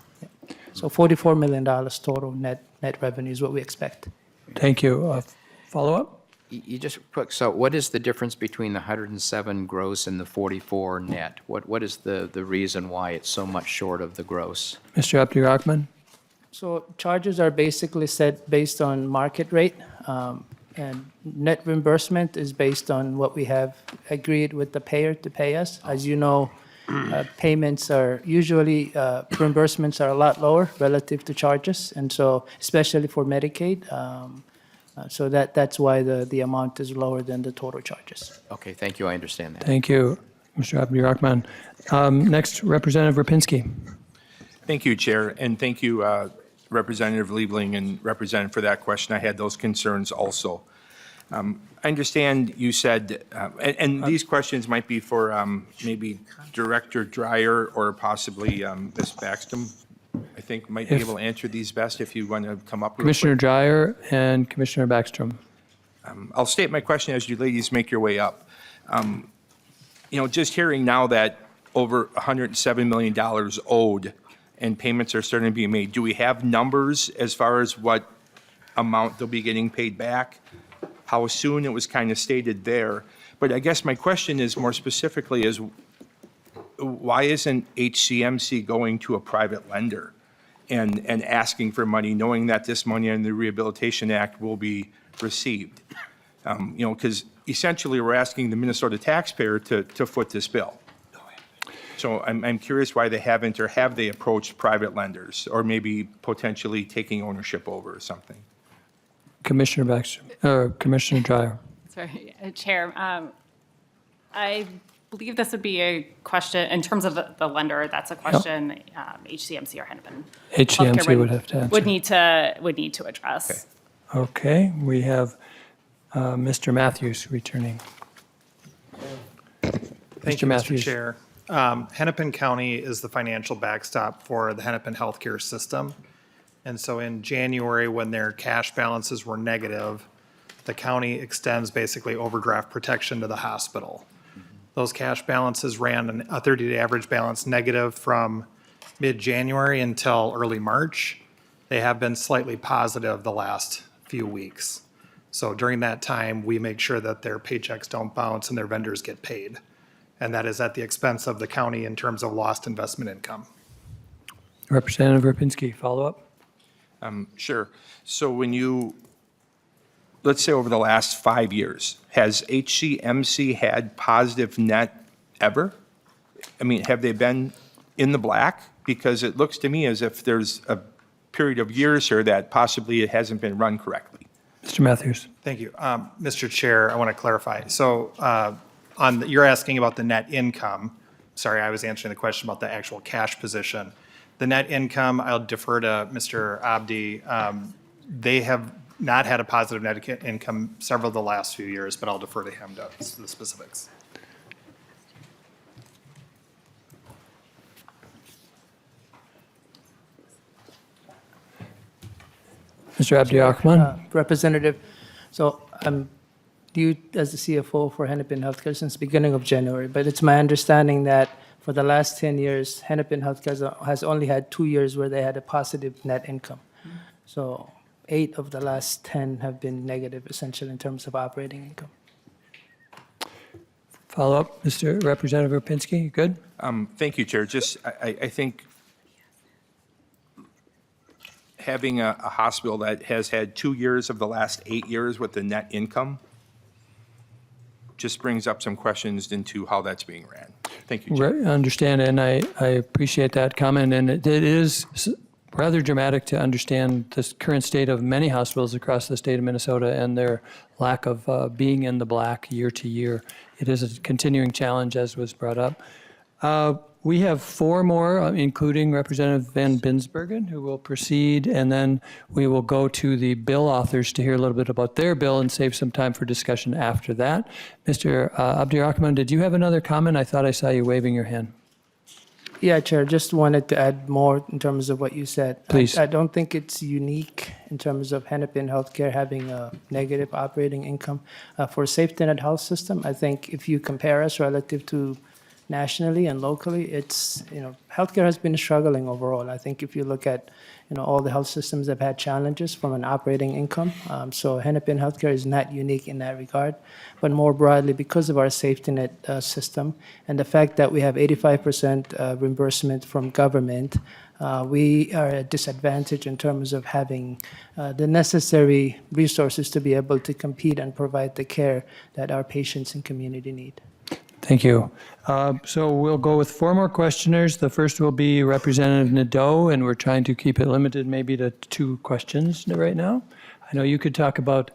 So $44 million total net revenue is what we expect. Thank you. Follow-up? You just, so what is the difference between the 107 gross and the 44 net? What is the reason why it's so much short of the gross? Mr. Abdur-Rahman? So charges are basically set based on market rate, and net reimbursement is based on what we have agreed with the payer to pay us. As you know, payments are usually, reimbursements are a lot lower relative to charges, and so especially for Medicaid. So that's why the amount is lower than the total charges. Okay, thank you, I understand that. Thank you, Mr. Abdur-Rahman. Next, Representative Rapinski. Thank you, Chair, and thank you, Representative Liebling and Representative for that question. I had those concerns also. I understand you said, and these questions might be for maybe Director Dreyer or possibly Ms. Baxton, I think might be able to answer these best if you want to come up. Commissioner Dreyer and Commissioner Backstrom. I'll state my question as you ladies make your way up. Just hearing now that over $107 million owed and payments are starting to be made, do we have numbers as far as what amount they'll be getting paid back? How soon? It was kind of stated there. But I guess my question is more specifically is, why isn't HCMC going to a private lender and asking for money, knowing that this money in the Rehabilitation Act will be received? Because essentially we're asking the Minnesota taxpayer to foot this bill. So I'm curious why they haven't, or have they approached private lenders, or maybe potentially taking ownership over or something? Commissioner Backstrom, Commissioner Dreyer. Sorry, Chair. I believe this would be a question, in terms of the lender, that's a question HCMC or Hennepin HCMC Healthcare would have to answer. Would need to address. Okay, we have Mr. Matthews returning. Thank Mr. you, Mr. Matthews. Chair. Hennepin County is the financial backstop for the Hennepin healthcare system. And so in January, when their cash balances were negative, the county extends basically overdraft protection to the hospital. Those cash balances ran a 30-day average balance negative from mid-January until early March. They have been slightly positive the last few weeks. So during that time, we make sure that their paychecks don't bounce and their vendors get paid. And that is at the expense of the county in terms of lost investment income. Representative Rapinski, follow-up? Sure. So when you, let's say over the last 5 years, has HCMC had positive net ever? I mean, have they been in the black? Because it looks to me as if there's a period of years here that possibly it hasn't been run correctly. Mr. Matthews. Thank you. Mr. Chair, I want to clarify. So you're asking about the net income. Sorry, I was answering the question about the actual cash position. The net income, I'll defer to Mr. Abdi. They have not had a positive net income several of the last few years, but I'll defer to him to the specifics. Mr. Abdur-Rahman. Representative, so I'm due as the CFO for Hennepin Healthcare since beginning of January, but it's my understanding that for the last 10 years, Hennepin Healthcare has only had 2 years where they had a positive net income. So 8 of the last 10 have been negative, essentially, in terms of operating income. Follow-up, Mr. Representative Rapinski, you good? Thank you, Chair. Just, I think having a hospital that has had 2 years of the last 8 years with the net income just brings up some questions into how that's being ran. Thank you, Chair. Right, understand, and I appreciate that comment, and it is rather dramatic to understand the current state of many hospitals across the state of Minnesota and their lack of being in the black year to year. It is a continuing challenge, as was brought up. We have 4 more, including Representative Van Binsbergen, who will proceed, and then we will go to the bill authors to hear a little bit about their bill and save some time for discussion after that. Mr. Abdirahman, did you have another comment? I thought I saw you waving your hand. Yeah, Chair, just wanted to add more in terms of what you said. Please. I don't think it's unique in terms of Hennepin Healthcare having a negative operating income. For safety net health system, I think if you compare us relative to nationally and locally, it's, healthcare has been struggling overall. I think if you look at, all the health systems have had challenges from an operating income. So Hennepin Healthcare is not unique in that regard, but more broadly, because of our safety net system and the fact that we have 85% reimbursement from government, we are at a disadvantage in terms of having the necessary resources to be able to compete and provide the care that our patients and community need. Thank you. So we'll go with 4 more questioners. The first will be Representative Nadeau, and we're trying to keep it limited maybe to 2 questions right now. I know you could talk about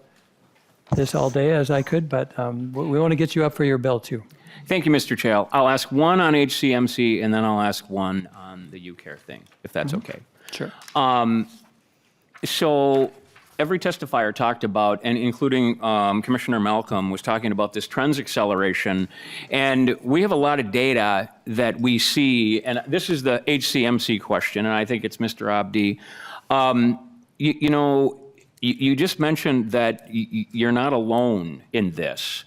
this all day, as I could, but we want to get you up for your bill, too. Thank you, Mr. Chair. I'll ask one on HCMC, and then I'll ask one on the UCare thing, if that's okay. Sure. So every testifier talked about, and including Commissioner Malcolm, was talking about this trends acceleration. And we have a lot of data that we see, and this is the HCMC question, and I think it's Mr. Abdi. You just mentioned that you're not alone in this,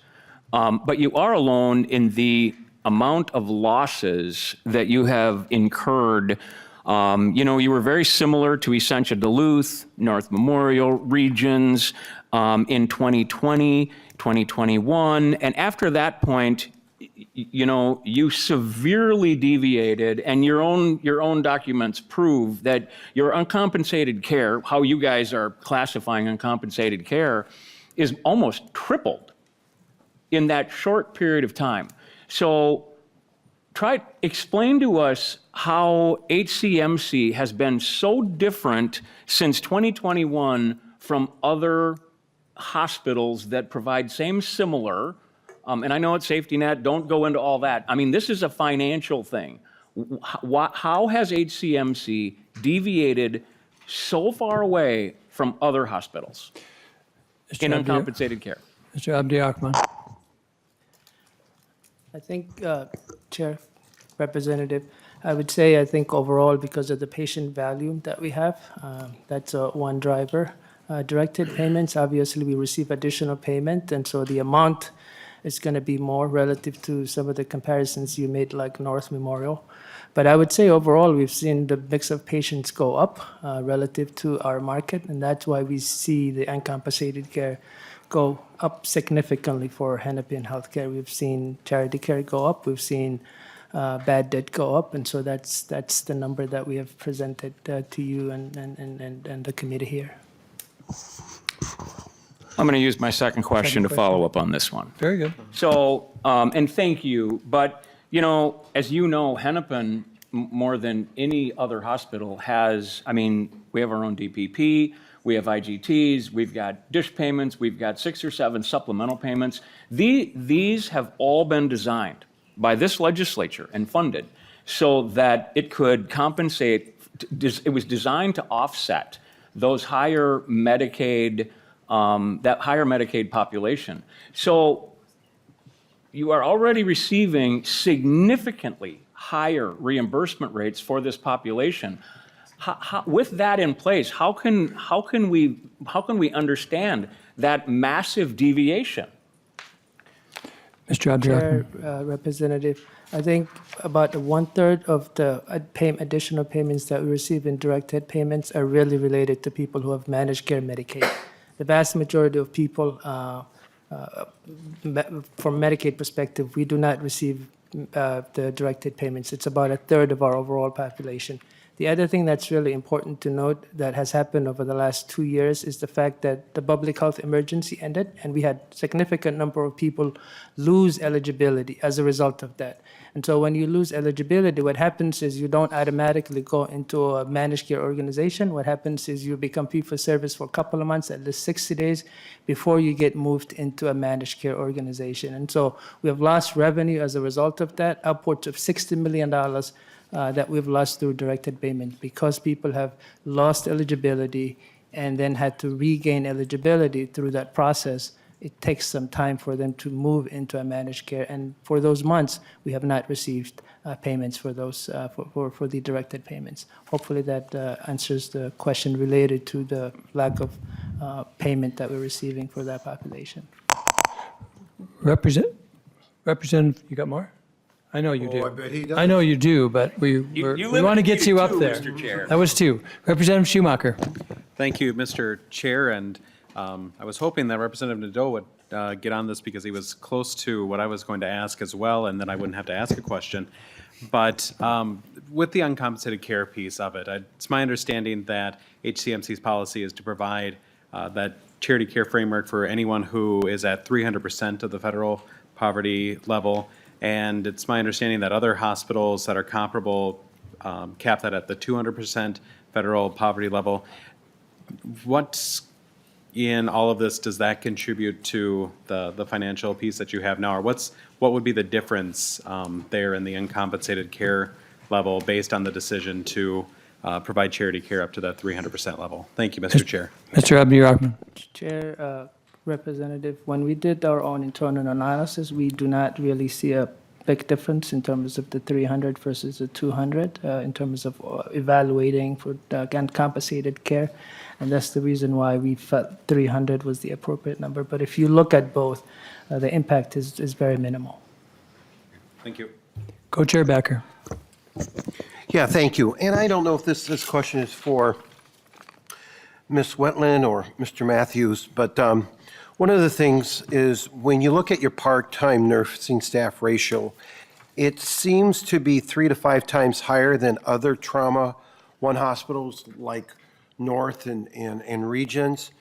but you are alone in the amount of losses that you have incurred. You were very similar to Essentia Duluth, North Memorial regions in 2020, 2021, and after that point, you severely deviated, and your own documents prove that your uncompensated care, how you guys are classifying uncompensated care, is almost tripled in that short period of time. So explain to us how HCMC has been so different since 2021 from other hospitals that provide similar, and I know it's safety net, don't go into all that. I mean, this is a financial thing. How has HCMC deviated so far away from other hospitals in uncompensated care? Mr. Abdirahman. I think, Chair, Representative, I would say I think overall because of the patient value that we have, that's one driver. Directed payments, obviously we receive additional payment, and so the amount is going to be more relative to some of the comparisons you made like North Memorial. But I would say overall we've seen the mix of patients go up relative to our market, and that's why we see the uncompensated care go up significantly for Hennepin Healthcare. We've seen charity care go up, we've seen bad debt go up, and so that's the number that we have presented to you and the committee here. I'm going to use my second question to follow up on this one. Very good. So, and thank you, but, as you know, Hennepin, more than any other hospital, we have our own DPP, we have IGTs, we've got dish payments, we've got 6 or 7 supplemental payments. These have all been designed by this legislature and funded so that it could compensate. It was designed to offset those higher Medicaid, that higher Medicaid population. So you are already receiving significantly higher reimbursement rates for this population. With that in place, how can we understand that massive deviation? Mr. Abdirahman. Chair, Representative, I think about 1/3 of the additional payments that we receive in directed payments are really related to people who have managed care Medicaid. The vast majority of people from Medicaid perspective, we do not receive the directed payments. It's about a third of our overall population. The other thing that's really important to note that has happened over the last 2 years is the fact that the public health emergency ended, and we had significant number of people lose eligibility as a result of that. And so when you lose eligibility, what happens is you don't automatically go into a managed care organization. What happens is you become fee-for-service for a couple of months, at least 60 days, before you get moved into a managed care organization. And so we have lost revenue as a result of that, upwards of $60 million that we've lost through directed payment because people have lost eligibility and then had to regain eligibility through that process. It takes some time for them to move into a managed care, and for those months, we have not received payments for those for the directed payments. Hopefully, that answers the question related to the lack of payment that we're receiving for that population. Representative, you got more? I know you do. I bet he does. I know you do, but we want to get you up there. Mr. Chair. That was two. Representative Schumacher. Thank you, Mr. Chair, and I was hoping that Representative Nadeau would get on this because he was close to what I was going to ask as well, and then I wouldn't have to ask a question. But with the uncompensated care piece of it, it's my understanding that HCMC's policy is to provide that charity care framework for anyone who is at 300% of the federal poverty level. And it's my understanding that other hospitals that are comparable cap that at the 200% federal poverty level. What in all of this does that contribute to the financial piece that you have now? Or what would be the difference there in the uncompensated care level based on the decision to provide charity care up to that 300% level? Thank you, Mr. Chair. Mr. Abdi-Rahman. Chair, Representative, when we did our own internal analysis, we do not really see a big difference in terms of the 300 versus the 200 in terms of evaluating for uncompensated care. And that's the reason why we felt 300 was the appropriate number. But if you look at both, the impact is very minimal. Thank you. Co-Chair Backer. Yeah, thank you. And I don't know if this question is for Ms. Wetland or Mr. Matthews, but one of the things is when you look at your part-time nursing staff ratio, it seems to be 3 to 5 times higher than other trauma one hospitals like North and Regions.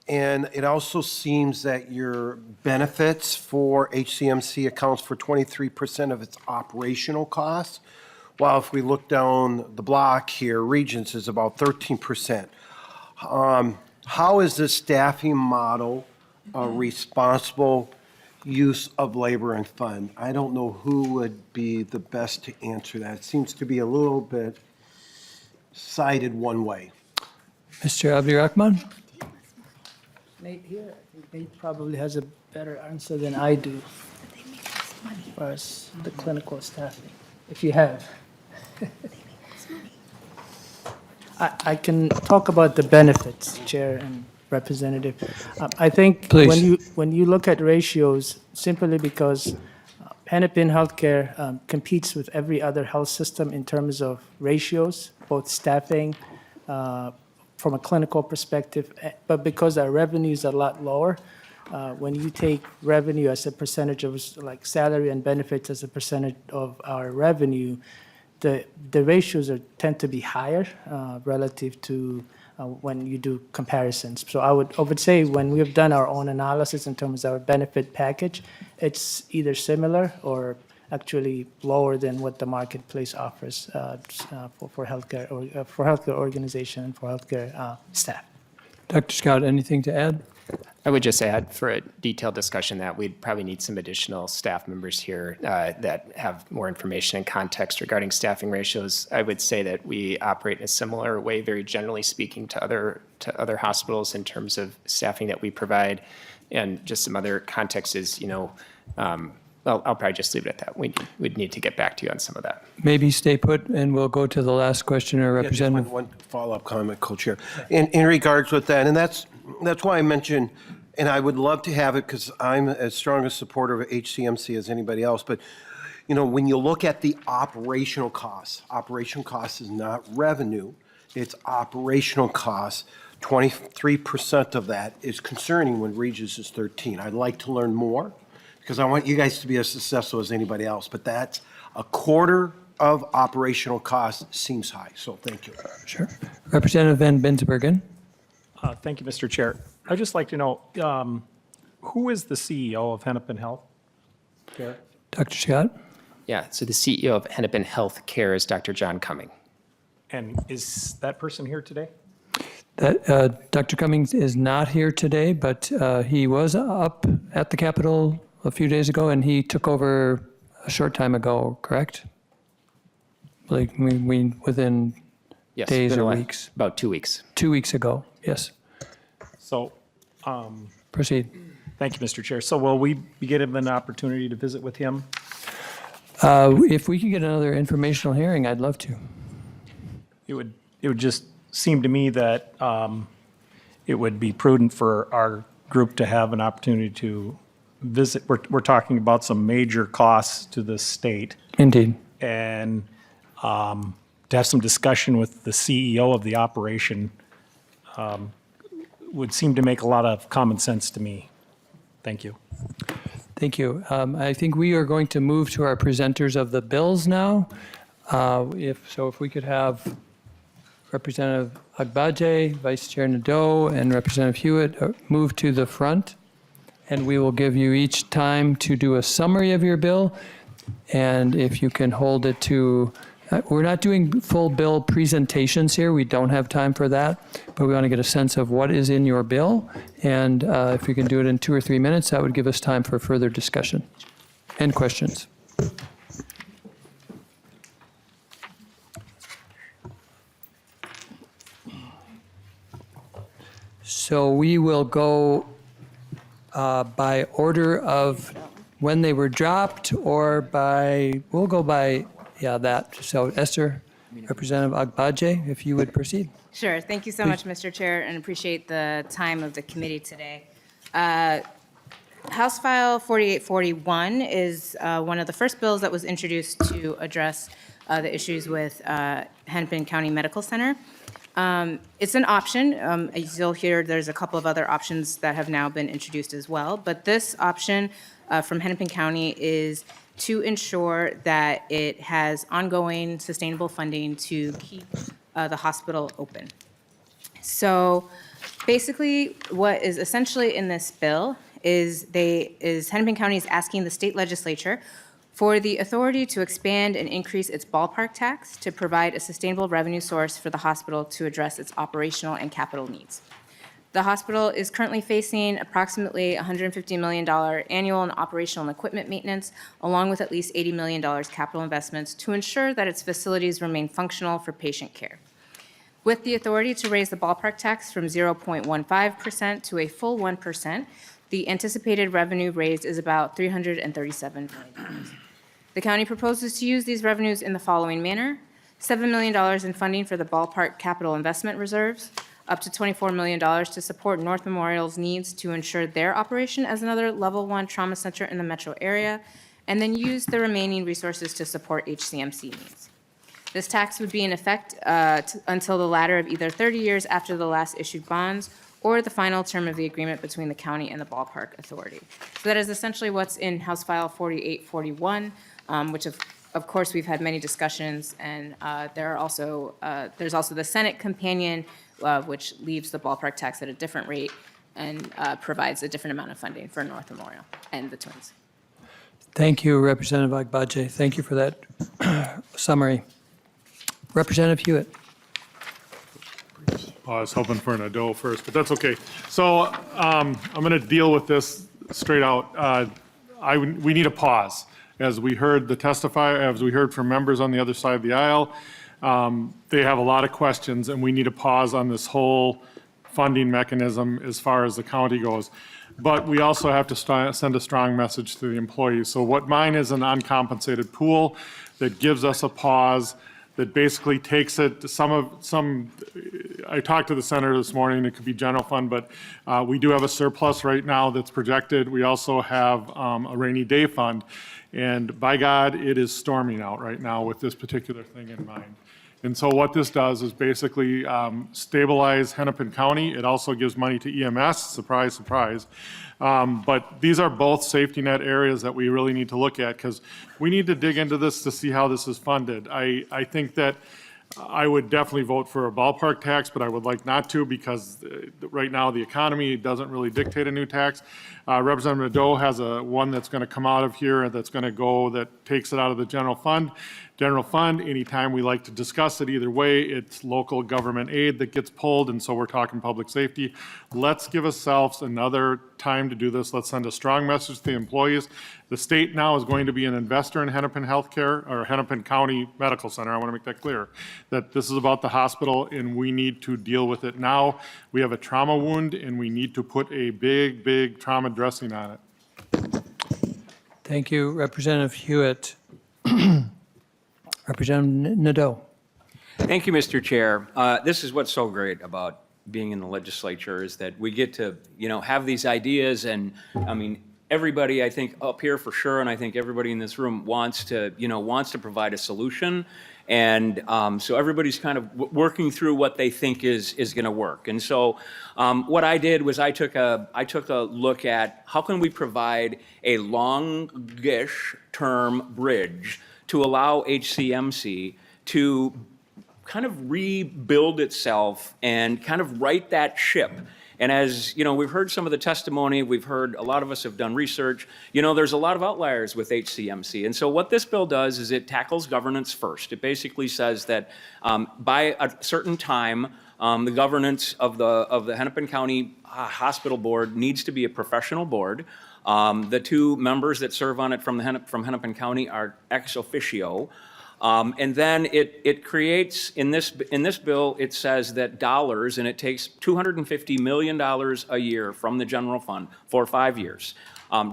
And it also seems that your benefits for HCMC accounts for 23% of its operational costs, while if we look down the block here, Regions is about 13%. How is this staffing model a responsible use of labor and fund? I don't know who would be the best to answer that. It seems to be a little bit sided one way. Mr. Abdi-Rahman. Nate here, I think Nate probably has a better answer than I do as far as the clinical staffing, if you have. I can talk about the benefits, Chair and Representative. I think Please. when you look at ratios, simply because Hennepin Healthcare competes with every other health system in terms of ratios, both staffing, from a clinical perspective, but because our revenue is a lot lower, when you take revenue as a percentage of like salary and benefits as a percentage of our revenue, the ratios tend to be higher relative to when you do comparisons. So I would say when we have done our own analysis in terms of our benefit package, it's either similar or actually lower than what the marketplace offers for healthcare or for healthcare organization and for healthcare staff. Dr. Scott, anything to add? I would just add for a detailed discussion that we'd probably need some additional staff members here that have more information and context regarding staffing ratios. I would say that we operate in a similar way, very generally speaking, to other hospitals in terms of staffing that we provide. And just some other context is, I'll probably just leave it at that. We'd need to get back to you on some of that. Maybe stay put, and we'll go to the last questioner, Yeah, just Representative. one follow-up comment, Co-Chair. In regards with that, and that's why I mentioned, and I would love to have it because I'm as strong a supporter of HCMC as anybody else, but when you look at the operational costs is not revenue, it's operational costs. 23% of that is concerning when Regis is 13. I'd like to learn more because I want you guys to be as successful as anybody else, but that's a quarter of operational costs seems high, so thank you. Sure. Representative Van Bensbergen. Thank you, Mr. Chair. I'd just like to know, who is the CEO of Hennepin Health Care? Dr. Scott. Yeah, so the CEO of Hennepin Health Care is Dr. John Cumming. And is that person here today? Dr. Cummings is not here today, but he was up at the Capitol a few days ago, and he took over a short time ago, correct? Like we within Yes, days been or a while. weeks? About 2 weeks. 2 weeks ago, yes. So, Proceed. thank you, Mr. Chair. So will we be given an opportunity to visit with him? If we could get another informational hearing, I'd love to. It would just seem to me that it would be prudent for our group to have an opportunity to visit. We're talking about some major costs to the state, Indeed. and to have some discussion with the CEO of the operation would seem to make a lot of common sense to me. Thank you. Thank you. I think we are going to move to our presenters of the bills now. If we could have Representative Agbaje, Vice Chair Nadeau, and Representative Huot move to the front, and we will give you each time to do a summary of your bill. And if you can hold it to, we're not doing full bill presentations here. We don't have time for that, but we want to get a sense of what is in your bill. And if you can do it in 2 or 3 minutes, that would give us time for further discussion and questions. So we will go by order of when they were dropped, or we'll go by, that. So Esther, Representative Agbaje, if you would proceed. Sure. Thank you so much, Mr. Chair, and appreciate the time of the committee today. House File 4841 is one of the first bills that was introduced to address the issues with Hennepin County Medical Center. It's an option. As you'll hear, there's a couple of other options that have now been introduced as well. But this option from Hennepin County is to ensure that it has ongoing sustainable funding to keep the hospital open. So basically, what is essentially in this bill is Hennepin County is asking the state legislature for the authority to expand and increase its ballpark tax to provide a sustainable revenue source for the hospital to address its operational and capital needs. The hospital is currently facing approximately $150 million annual and operational and equipment maintenance, along with at least $80 million capital investments to ensure that its facilities remain functional for patient care. With the authority to raise the ballpark tax from 0.15% to a full 1%, the anticipated revenue raised is about $337 million. The county proposes to use these revenues in the following manner: $7 million in funding for the ballpark capital investment reserves, up to $24 million to support North Memorial's needs to ensure their operation as another level 1 trauma center in the metro area, and then use the remaining resources to support HCMC needs. This tax would be in effect until the latter of either 30 years after the last issued bonds or the final term of the agreement between the county and the ballpark authority. So that is essentially what's in House File 4841, which of course we've had many discussions, and there's also the Senate companion, which leaves the ballpark tax at a different rate and provides a different amount of funding for North Memorial and the Twins. Thank you, Representative Agbaje. Thank you for that summary. Representative Hewitt. I was hoping for an Nadeau first, but that's okay. So I'm going to deal with this straight out. We need a pause. As we heard as we heard from members on the other side of the aisle, they have a lot of questions, and we need a pause on this whole funding mechanism as far as the county goes. But we also have to send a strong message to the employees. So what mine is an uncompensated pool that gives us a pause, that basically takes it to I talked to the senator this morning, it could be general fund, but we do have a surplus right now that's projected. We also have a rainy day fund. And by God, it is storming out right now with this particular thing in mind. And so what this does is basically stabilize Hennepin County. It also gives money to EMS, surprise, surprise. But these are both safety net areas that we really need to look at, because we need to dig into this to see how this is funded. I think that I would definitely vote for a ballpark tax, but I would like not to, because right now the economy doesn't really dictate a new tax. Representative Nadeau has one that's going to come out of here that's going to go, that takes it out of the general fund. General fund, anytime we like to discuss it, either way, it's local government aid that gets pulled, and so we're talking public safety. Let's give ourselves another time to do this. Let's send a strong message to the employees. The state now is going to be an investor in Hennepin Healthcare, or Hennepin County Medical Center. I want to make that clear, that this is about the hospital, and we need to deal with it now. We have a trauma wound, and we need to put a big, big trauma dressing on it. Thank you, Representative Huot. Representative Nadeau. Thank you, Mr. Chair. This is what's so great about being in the legislature, is that we get to, have these ideas, and, I mean, everybody, I think, up here for sure, and I think everybody in this room wants to provide a solution. And so everybody's kind of working through what they think is going to work. And so what I did was I took a look at how can we provide a longish term bridge to allow HCMC to kind of rebuild itself and kind of right that ship. And as we've heard some of the testimony, we've heard, a lot of us have done research, there's a lot of outliers with HCMC. And so what this bill does is it tackles governance first. It basically says that by a certain time, the governance of the Hennepin County Hospital Board needs to be a professional board. The two members that serve on it from Hennepin County are ex officio. And then it creates, in this bill, it says that dollars, and it takes $250 million a year from the general fund for 5 years.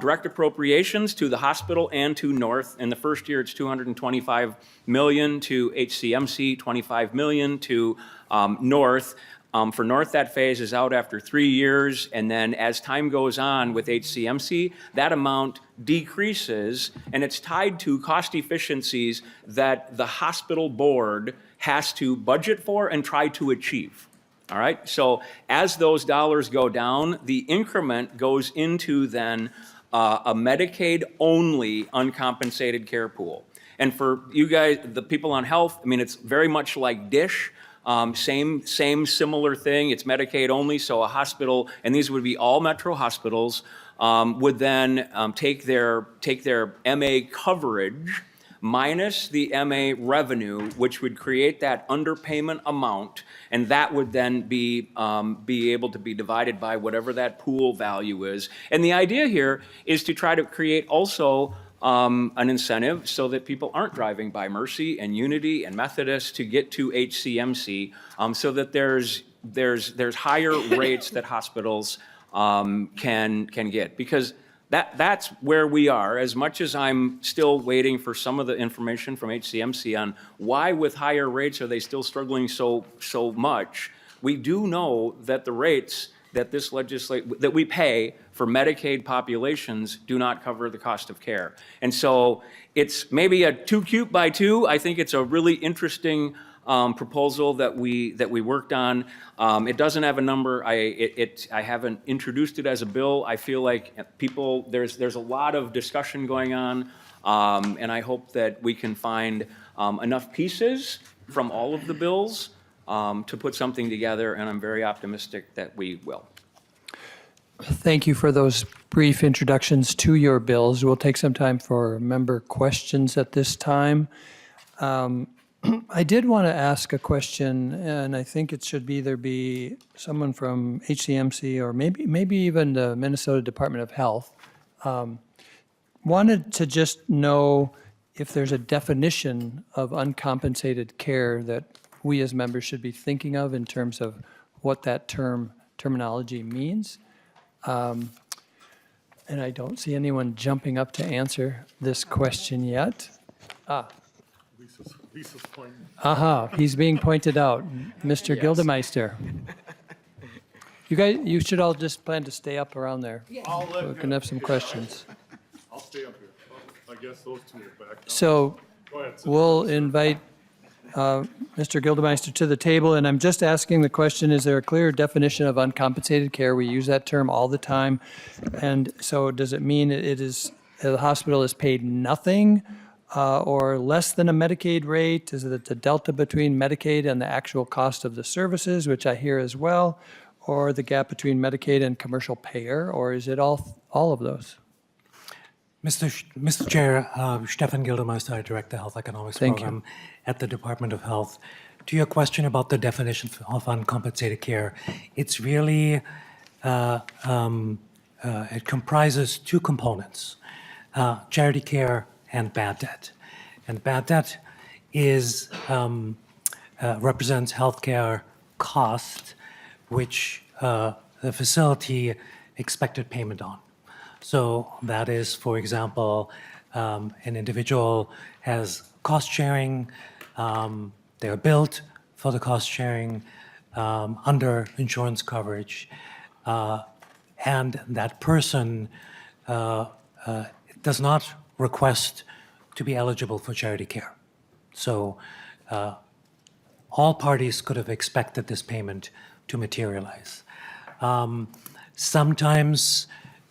Direct appropriations to the hospital and to North. In the first year, it's $225 million to HCMC, $25 million to North. For North, that phase is out after 3 years, and then as time goes on with HCMC, that amount decreases, and it's tied to cost efficiencies that the hospital board has to budget for and try to achieve. All right, so as those dollars go down, the increment goes into then a Medicaid-only uncompensated care pool. And for you guys, the people on health, I mean, it's very much like DISH. Similar thing. It's Medicaid only, so a hospital, and these would be all metro hospitals, would then take their MA coverage minus the MA revenue, which would create that underpayment amount, and that would then be able to be divided by whatever that pool value is. And the idea here is to try to create also an incentive so that people aren't driving by Mercy and Unity and Methodist to get to HCMC, so that there's higher rates that hospitals can get, because that's where we are. As much as I'm still waiting for some of the information from HCMC on why with higher rates are they still struggling so much, we do know that the rates that that we pay for Medicaid populations do not cover the cost of care. And so it's maybe a too cute by two. I think it's a really interesting proposal that we worked on. It doesn't have a number. I haven't introduced it as a bill. I feel like there's a lot of discussion going on, and I hope that we can find enough pieces from all of the bills to put something together, and I'm very optimistic that we will. Thank you for those brief introductions to your bills. We'll take some time for member questions at this time. I did want to ask a question, and I think it should either be someone from HCMC or maybe even the Minnesota Department of Health. Wanted to just know if there's a definition of uncompensated care that we as members should be thinking of in terms of what that terminology means. And I don't see anyone jumping up to answer this question yet. Lisa's pointing. He's being pointed out. Mr. Gildemeister. You should all just plan to stay up around there. We can have some questions. I'll stay up here. I guess those two are back down. So Go ahead. we'll invite Mr. Gildemeister to the table, and I'm just asking the question, is there a clear definition of uncompensated care? We use that term all the time. And so does it mean the hospital is paid nothing or less than a Medicaid rate? Is it the delta between Medicaid and the actual cost of the services, which I hear as well, or the gap between Medicaid and commercial payer, or is it all of those? Mr. Chair, Stefan Gildemeister, I direct the Health Economics Thank you. Program at the Department of Health. To your question about the definition of uncompensated care, it's really, it comprises two components, charity care and bad debt. And bad debt is, represents healthcare cost, which the facility expected payment on. So that is, for example, an individual has cost sharing, they're billed for the cost sharing under insurance coverage, and that person does not request to be eligible for charity care. So all parties could have expected this payment to materialize. Sometimes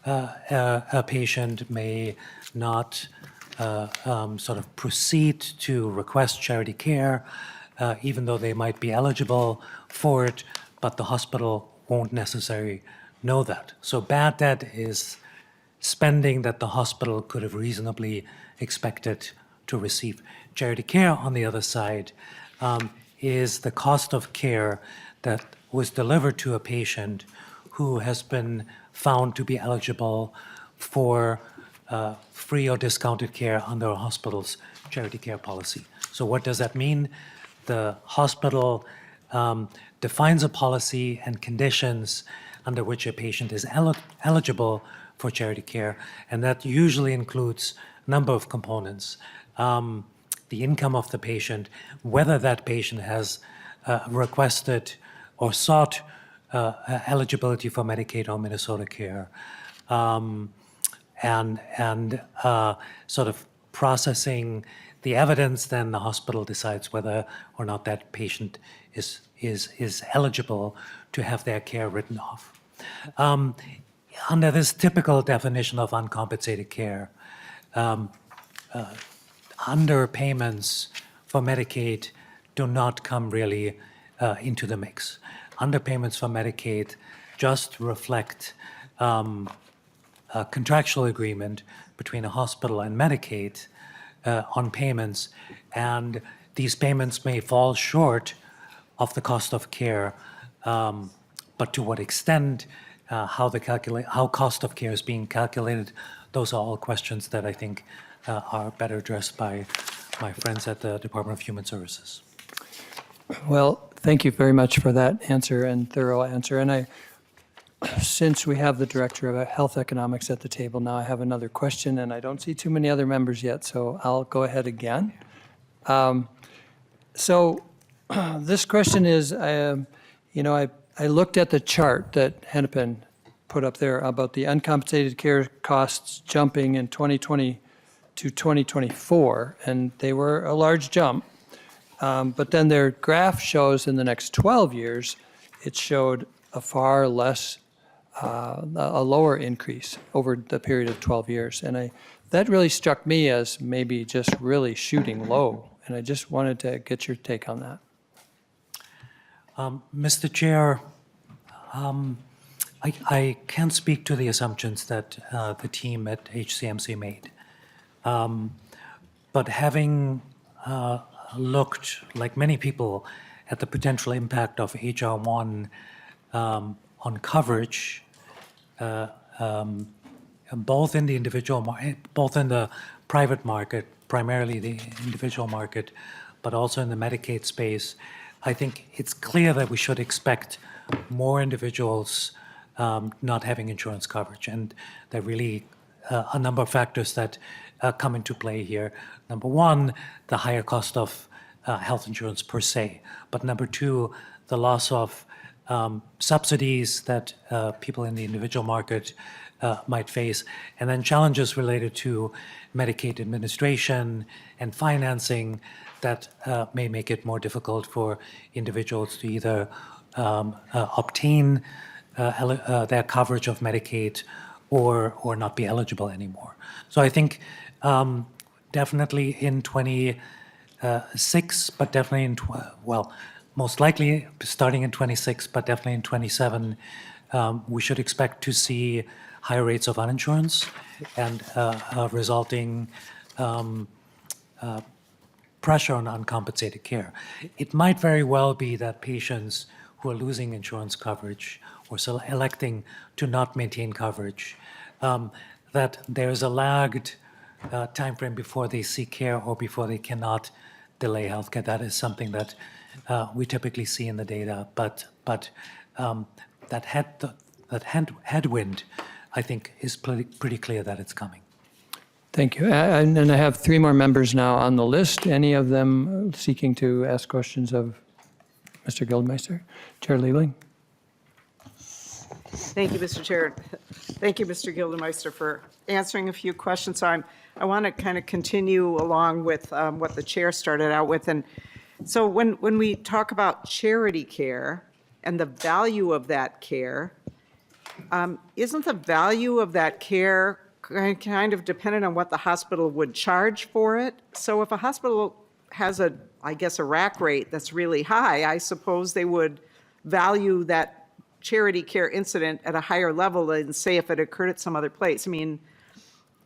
a patient may not sort of proceed to request charity care, even though they might be eligible for it, but the hospital won't necessarily know that. So bad debt is spending that the hospital could have reasonably expected to receive. Charity care, on the other side, is the cost of care that was delivered to a patient who has been found to be eligible for free or discounted care under a hospital's charity care policy. So what does that mean? The hospital defines a policy and conditions under which a patient is eligible for charity care, and that usually includes a number of components. The income of the patient, whether that patient has requested or sought eligibility for Medicaid or Minnesota Care, and sort of processing the evidence, then the hospital decides whether or not that patient is eligible to have their care written off. Under this typical definition of uncompensated care, underpayments for Medicaid do not come really into the mix. Underpayments for Medicaid just reflect a contractual agreement between a hospital and Medicaid on payments, and these payments may fall short of the cost of care, but to what extent, how cost of care is being calculated, those are all questions that I think are better addressed by my friends at the Department of Human Services. Well, thank you very much for that answer and thorough answer. And since we have the Director of Health Economics at the table now, I have another question, and I don't see too many other members yet, so I'll go ahead again. This question is, I looked at the chart that Hennepin put up there about the uncompensated care costs jumping in 2020 to 2024, and they were a large jump. But then their graph shows in the next 12 years, it showed a far less, a lower increase over the period of 12 years. And that really struck me as maybe just really shooting low. And I just wanted to get your take on that. Mr. Chair, I can't speak to the assumptions that the team at HCMC made. But having looked, like many people, at the potential impact of HR 1 on coverage, both in the individual both in the private market, primarily the individual market, but also in the Medicaid space, I think it's clear that we should expect more individuals not having insurance coverage. And there are really a number of factors that come into play here. Number one, the higher cost of health insurance per se. But number two, the loss of subsidies that people in the individual market might face, and then challenges related to Medicaid administration and financing that may make it more difficult for individuals to either obtain their coverage of Medicaid or not be eligible anymore. So I think definitely in 26, but definitely in, most likely starting in 26, but definitely in 27, we should expect to see higher rates of uninsurance and resulting pressure on uncompensated care. It might very well be that patients who are losing insurance coverage or electing to not maintain coverage, that there's a lagged timeframe before they seek care or before they cannot delay healthcare. That is something that we typically see in the data, but that headwind, I think, is pretty clear that it's coming. Thank you. And then I have three more members now on the list. Any of them seeking to ask questions of Mr. Gildmeister? Chair Liebling? Thank you, Mr. Chair. Thank you, Mr. Gildemeister, for answering a few questions. So I want to kind of continue along with what the chair started out with. And so when we talk about charity care and the value of that care, isn't the value of that care kind of dependent on what the hospital would charge for it? So if a hospital has a rack rate that's really high, I suppose they would value that charity care incident at a higher level than, say, if it occurred at some other place. I mean,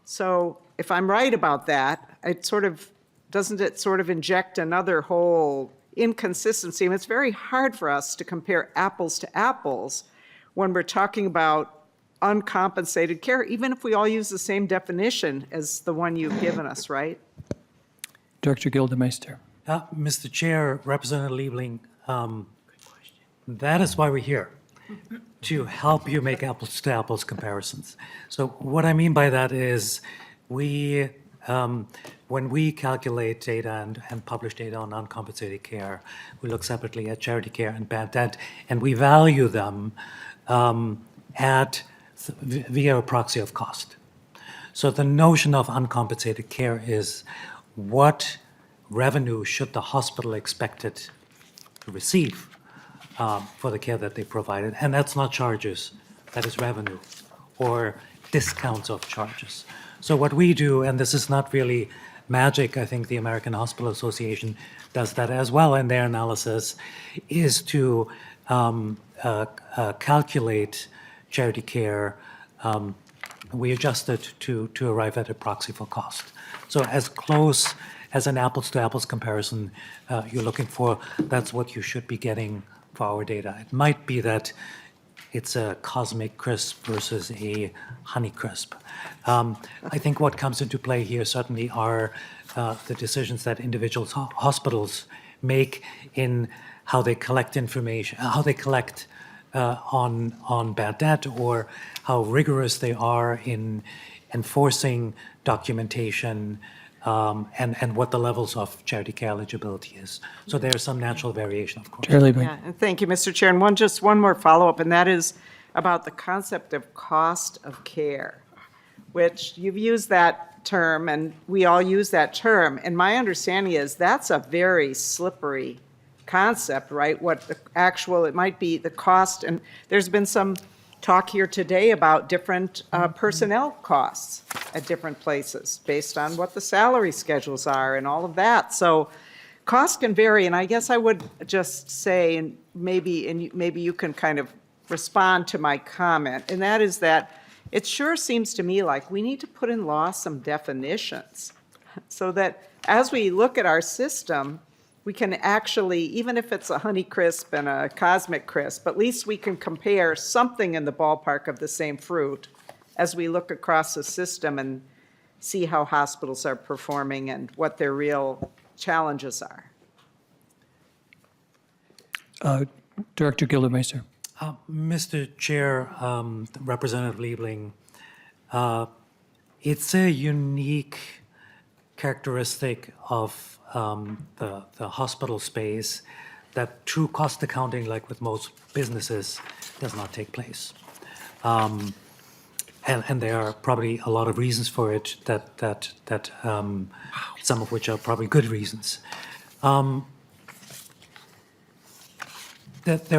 so if I'm right about that, doesn't it sort of inject another whole inconsistency? And it's very hard for us to compare apples to apples when we're talking about uncompensated care, even if we all use the same definition as the one you've given us, right? Director Gildemeister. Mr. Chair, Representative Liebling, that is why we're here, to help you make apples to apples comparisons. So what I mean by that is when we calculate data and publish data on uncompensated care, we look separately at charity care and bad debt, and we value them via a proxy of cost. So the notion of uncompensated care is what revenue should the hospital expect it to receive for the care that they provided. And that's not charges, that is revenue or discounts of charges. So what we do, and this is not really magic, I think the American Hospital Association does that as well in their analysis, is to calculate charity care. We adjust it to arrive at a proxy for cost. So as close as an apples to apples comparison you're looking for, that's what you should be getting for our data. It might be that it's a Cosmic Crisp versus a Honey Crisp. I think what comes into play here certainly are the decisions that individual hospitals make in how they collect information, how they collect on bad debt, or how rigorous they are in enforcing documentation, and what the levels of charity care eligibility is. So there's some natural variation, of course. Chair Liebling. Yeah, and thank you, Mr. Chair. And just one more follow-up, and that is about the concept of cost of care, which you've used that term, and we all use that term. And my understanding is that's a very slippery concept, right? It might be the cost, and there's been some talk here today about different personnel costs at different places based on what the salary schedules are and all of that. So costs can vary, and I guess I would just say, and maybe you can kind of respond to my comment, and that is that it sure seems to me like we need to put in law some definitions so that as we look at our system, we can actually, even if it's a Honey Crisp and a Cosmic Crisp, at least we can compare something in the ballpark of the same fruit as we look across the system and see how hospitals are performing and what their real challenges are. Director Gildemeister. Mr. Chair, Representative Liebling, it's a unique characteristic of the hospital space that true cost accounting, like with most businesses, does not take place. And there are probably a lot of reasons for it that some of which are probably good reasons. There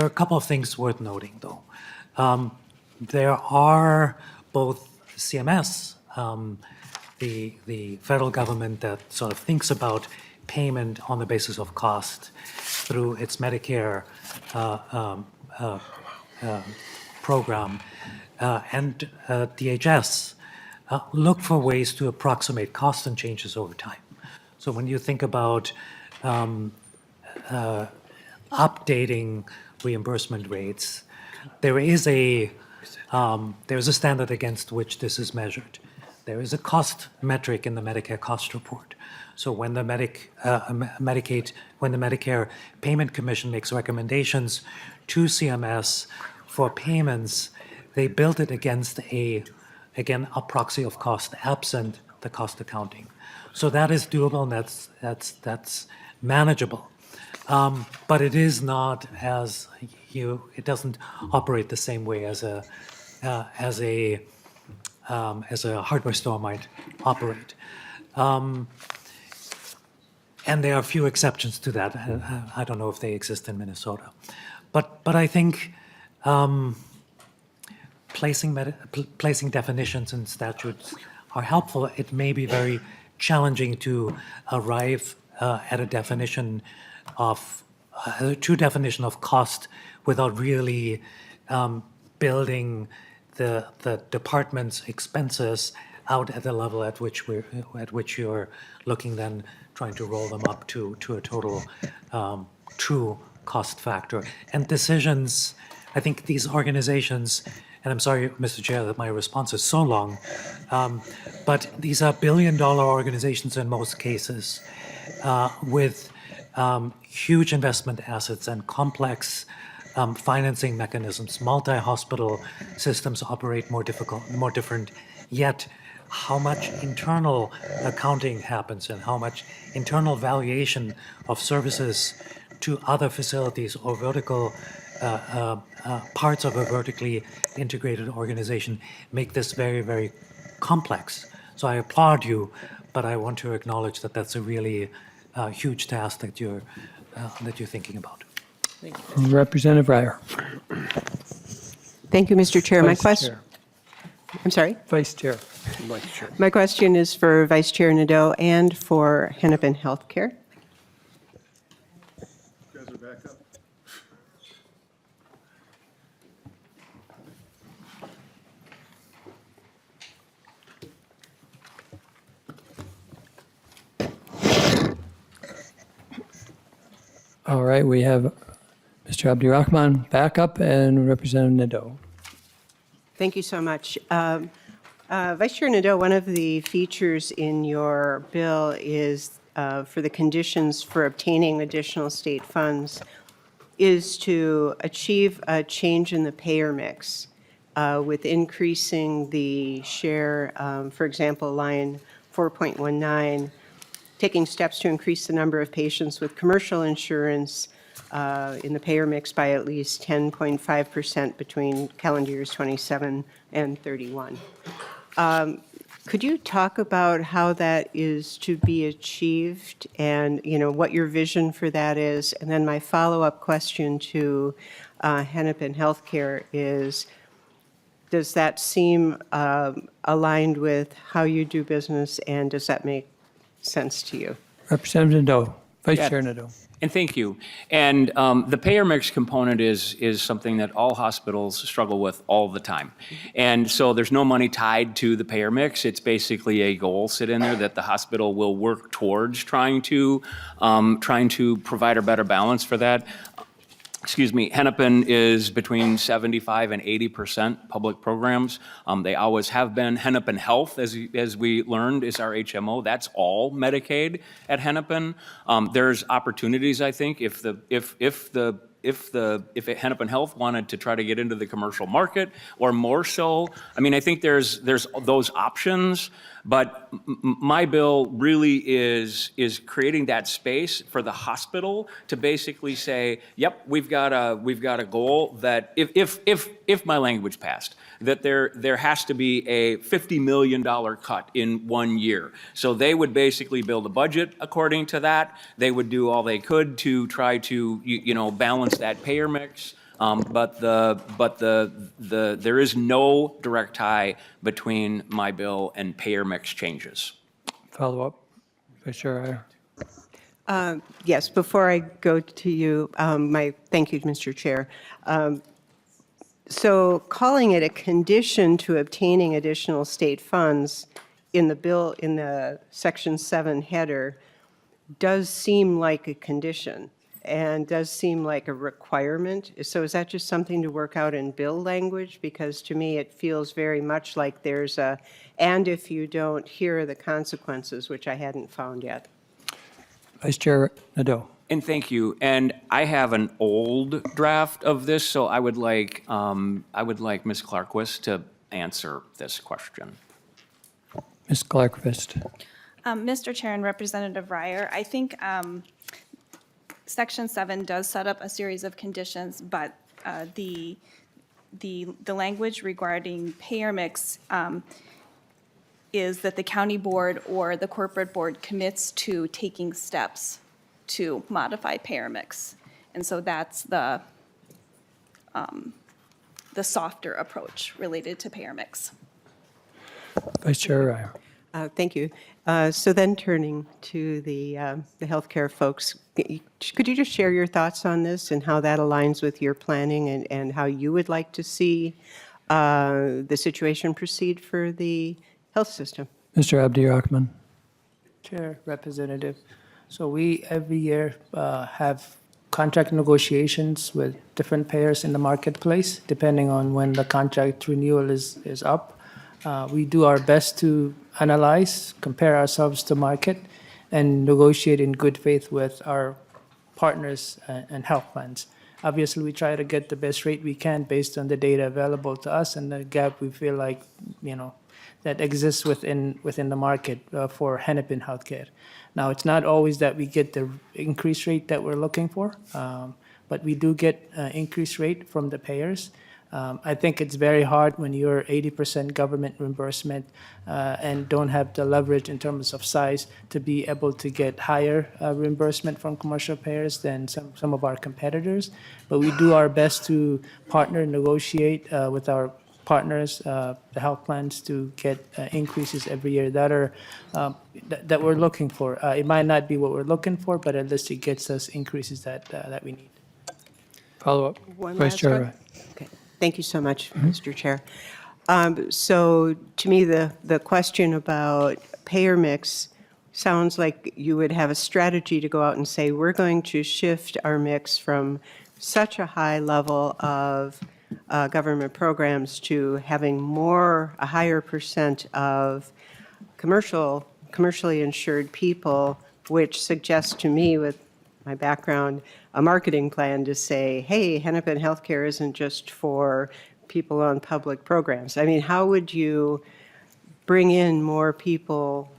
are a couple of things worth noting, though. There are both CMS, the federal government that sort of thinks about payment on the basis of cost through its Medicare program, and DHS look for ways to approximate costs and changes over time. So when you think about updating reimbursement rates, there is a standard against which this is measured. There is a cost metric in the Medicare cost report. So when the Medicare Payment Commission makes recommendations to CMS for payments, they build it against a proxy of cost absent the cost accounting. So that is doable, and that's manageable. But it is not it doesn't operate the same way as a hardware store might operate. And there are a few exceptions to that. I don't know if they exist in Minnesota. But I think placing definitions in statutes are helpful. It may be very challenging to arrive at a true definition of cost without really building the department's expenses out at the level at which you're looking, then trying to roll them up to a total true cost factor. And decisions, I think these organizations, and I'm sorry, Mr. Chair, that my response is so long, but these are billion-dollar organizations in most cases with huge investment assets and complex financing mechanisms. Multi-hospital systems operate more different, yet how much internal accounting happens and how much internal valuation of services to other facilities or vertical parts of a vertically integrated organization make this very, very complex. So I applaud you, but I want to acknowledge that that's a really huge task that you're thinking about. Representative Breyer. Thank you, Mr. Chair. My Vice question, Chair. I'm sorry? Vice Chair. My question is for Vice Chair Nadeau and for Hennepin Healthcare. All right, we have Mr. Abdirahman back up and Representative Nadeau. Thank you so much. Vice Chair Nadeau, one of the features in your bill is for the conditions for obtaining additional state funds is to achieve a change in the payer mix with increasing the share, for example, line 4.19, taking steps to increase the number of patients with commercial insurance in the payer mix by at least 10.5% between calendar years 27 and 31. Could you talk about how that is to be achieved and, what your vision for that is? And then my follow-up question to Hennepin Healthcare is, does that seem aligned with how you do business, and does that make sense to you? Representative Nadeau, Vice Yeah. Chair Nadeau. And thank you. And the payer mix component is something that all hospitals struggle with all the time. And so there's no money tied to the payer mix. It's basically a goal sit in there that the hospital will work towards trying to provide a better balance for that. Hennepin is between 75 and 80% public programs. They always have been. Hennepin Health, as we learned, is our HMO. That's all Medicaid at Hennepin. There's opportunities, I think, if Hennepin Health wanted to try to get into the commercial market, or more so. I mean, I think there's those options. But my bill really is creating that space for the hospital to basically say, yep, we've got a goal that if my language passed, that there has to be a $50 million cut in 1 year. So they would basically build a budget according to that. They would do all they could to try to balance that payer mix. But there is no direct tie between my bill and payer mix changes. Follow up, Vice Chair Iyer. Yes, before I go to you, thank you, Mr. Chair. So calling it a condition to obtaining additional state funds in the bill, in the Section 7 header, does seem like a condition and does seem like a requirement. So is that just something to work out in bill language? Because to me, it feels very much like there's a, and if you don't, here are the consequences, which I hadn't found yet. Vice Chair Nadeau. And thank you. And I have an old draft of this, so I would like Ms. Clarquist to answer this question. Ms. Clarkvist. Mr. Chair and Representative Ryer, I think Section 7 does set up a series of conditions, but the language regarding payer mix is that the county board or the corporate board commits to taking steps to modify payer mix. And so that's the softer approach related to payer mix. Vice Chair Iyer. Thank you. So then turning to the healthcare folks, could you just share your thoughts on this and how that aligns with your planning and how you would like to see the situation proceed for the health system? Mr. Abdi-Rahman. Chair, Representative. So we, every year, have contract negotiations with different payers in the marketplace, depending on when the contract renewal is up. We do our best to analyze, compare ourselves to market, and negotiate in good faith with our partners and health plans. Obviously, we try to get the best rate we can based on the data available to us and the gap we feel like, that exists within the market for Hennepin Healthcare. Now, it's not always that we get the increase rate that we're looking for, but we do get increase rate from the payers. I think it's very hard when you're 80% government reimbursement and don't have the leverage in terms of size to be able to get higher reimbursement from commercial payers than some of our competitors. But we do our best to partner, negotiate with our partners, the health plans, to get increases every year that we're looking for. It might not be what we're looking for, but at least it gets us increases that we need. Follow up. One Vice last Chair one. Iyer. Okay. Thank you so much, Mr. Chair. So to me, the question about payer mix sounds like you would have a strategy to go out and say, we're going to shift our mix from such a high level of government programs to having a higher percent of commercially insured people, which suggests to me, with my background, a marketing plan to say, hey, Hennepin Healthcare isn't just for people on public programs. I mean, how would you bring in more people?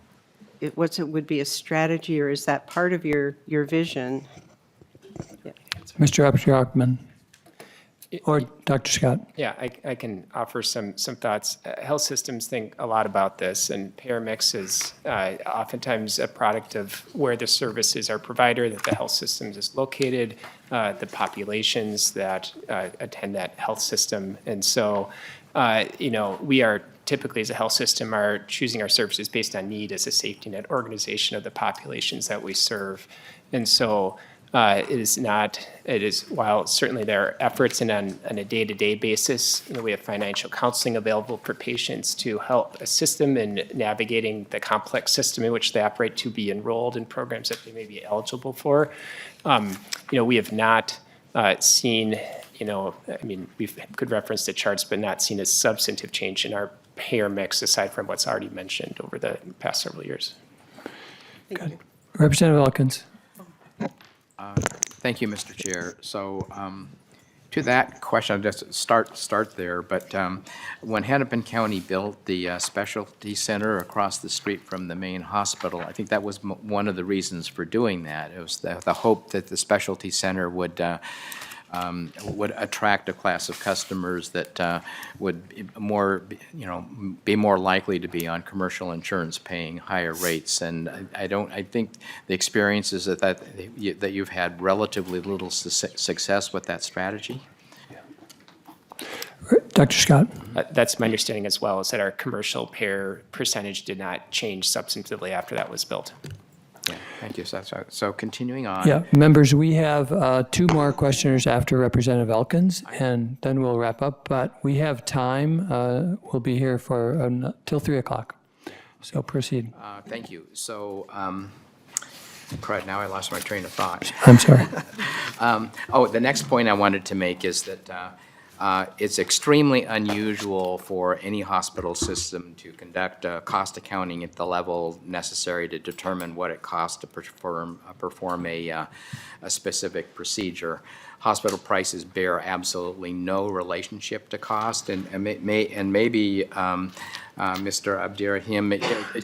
Would be a strategy, or is that part of your vision? Yeah. Mr. Abdi-Rahman. Or Dr. Scott. Yeah, I can offer some thoughts. Health systems think a lot about this, and payer mix is oftentimes a product of where the services are provided, that the health systems is located, the populations that attend that health system. And so, we are typically as a health system are choosing our services based on need as a safety net organization of the populations that we serve. And so, while certainly there are efforts and on a day-to-day basis, we have financial counseling available for patients to help assist them in navigating the complex system in which they operate to be enrolled in programs that they may be eligible for. We have not seen, we could reference the charts, but not seen a substantive change in our payer mix aside from what's already mentioned over the past several years. Thank you. Representative Elkins. Oh. Thank you, Mr. Chair. So To that question, I'll just start there, but when Hennepin County built the specialty center across the street from the main hospital, I think that was one of the reasons for doing that. It was the hope that the specialty center would attract a class of customers that would be more likely to be on commercial insurance paying higher rates. And I think the experience is that you've had relatively little success with that strategy. Dr. Scott? That's my understanding as well, is that our commercial payer percentage did not change substantively after that was built. Yeah, thank you. So continuing on. Yeah, members, we have 2 more questioners after Representative Elkins, and then we'll wrap up. But we have time. We'll be here for till 3 o'clock. So proceed. Thank you. So, crud, now I lost my train of thought. I'm sorry. The next point I wanted to make is that it's extremely unusual for any hospital system to conduct cost accounting at the level necessary to determine what it costs to perform a specific procedure. Hospital prices bear absolutely no relationship to cost, and maybe Mr. Abdirahim,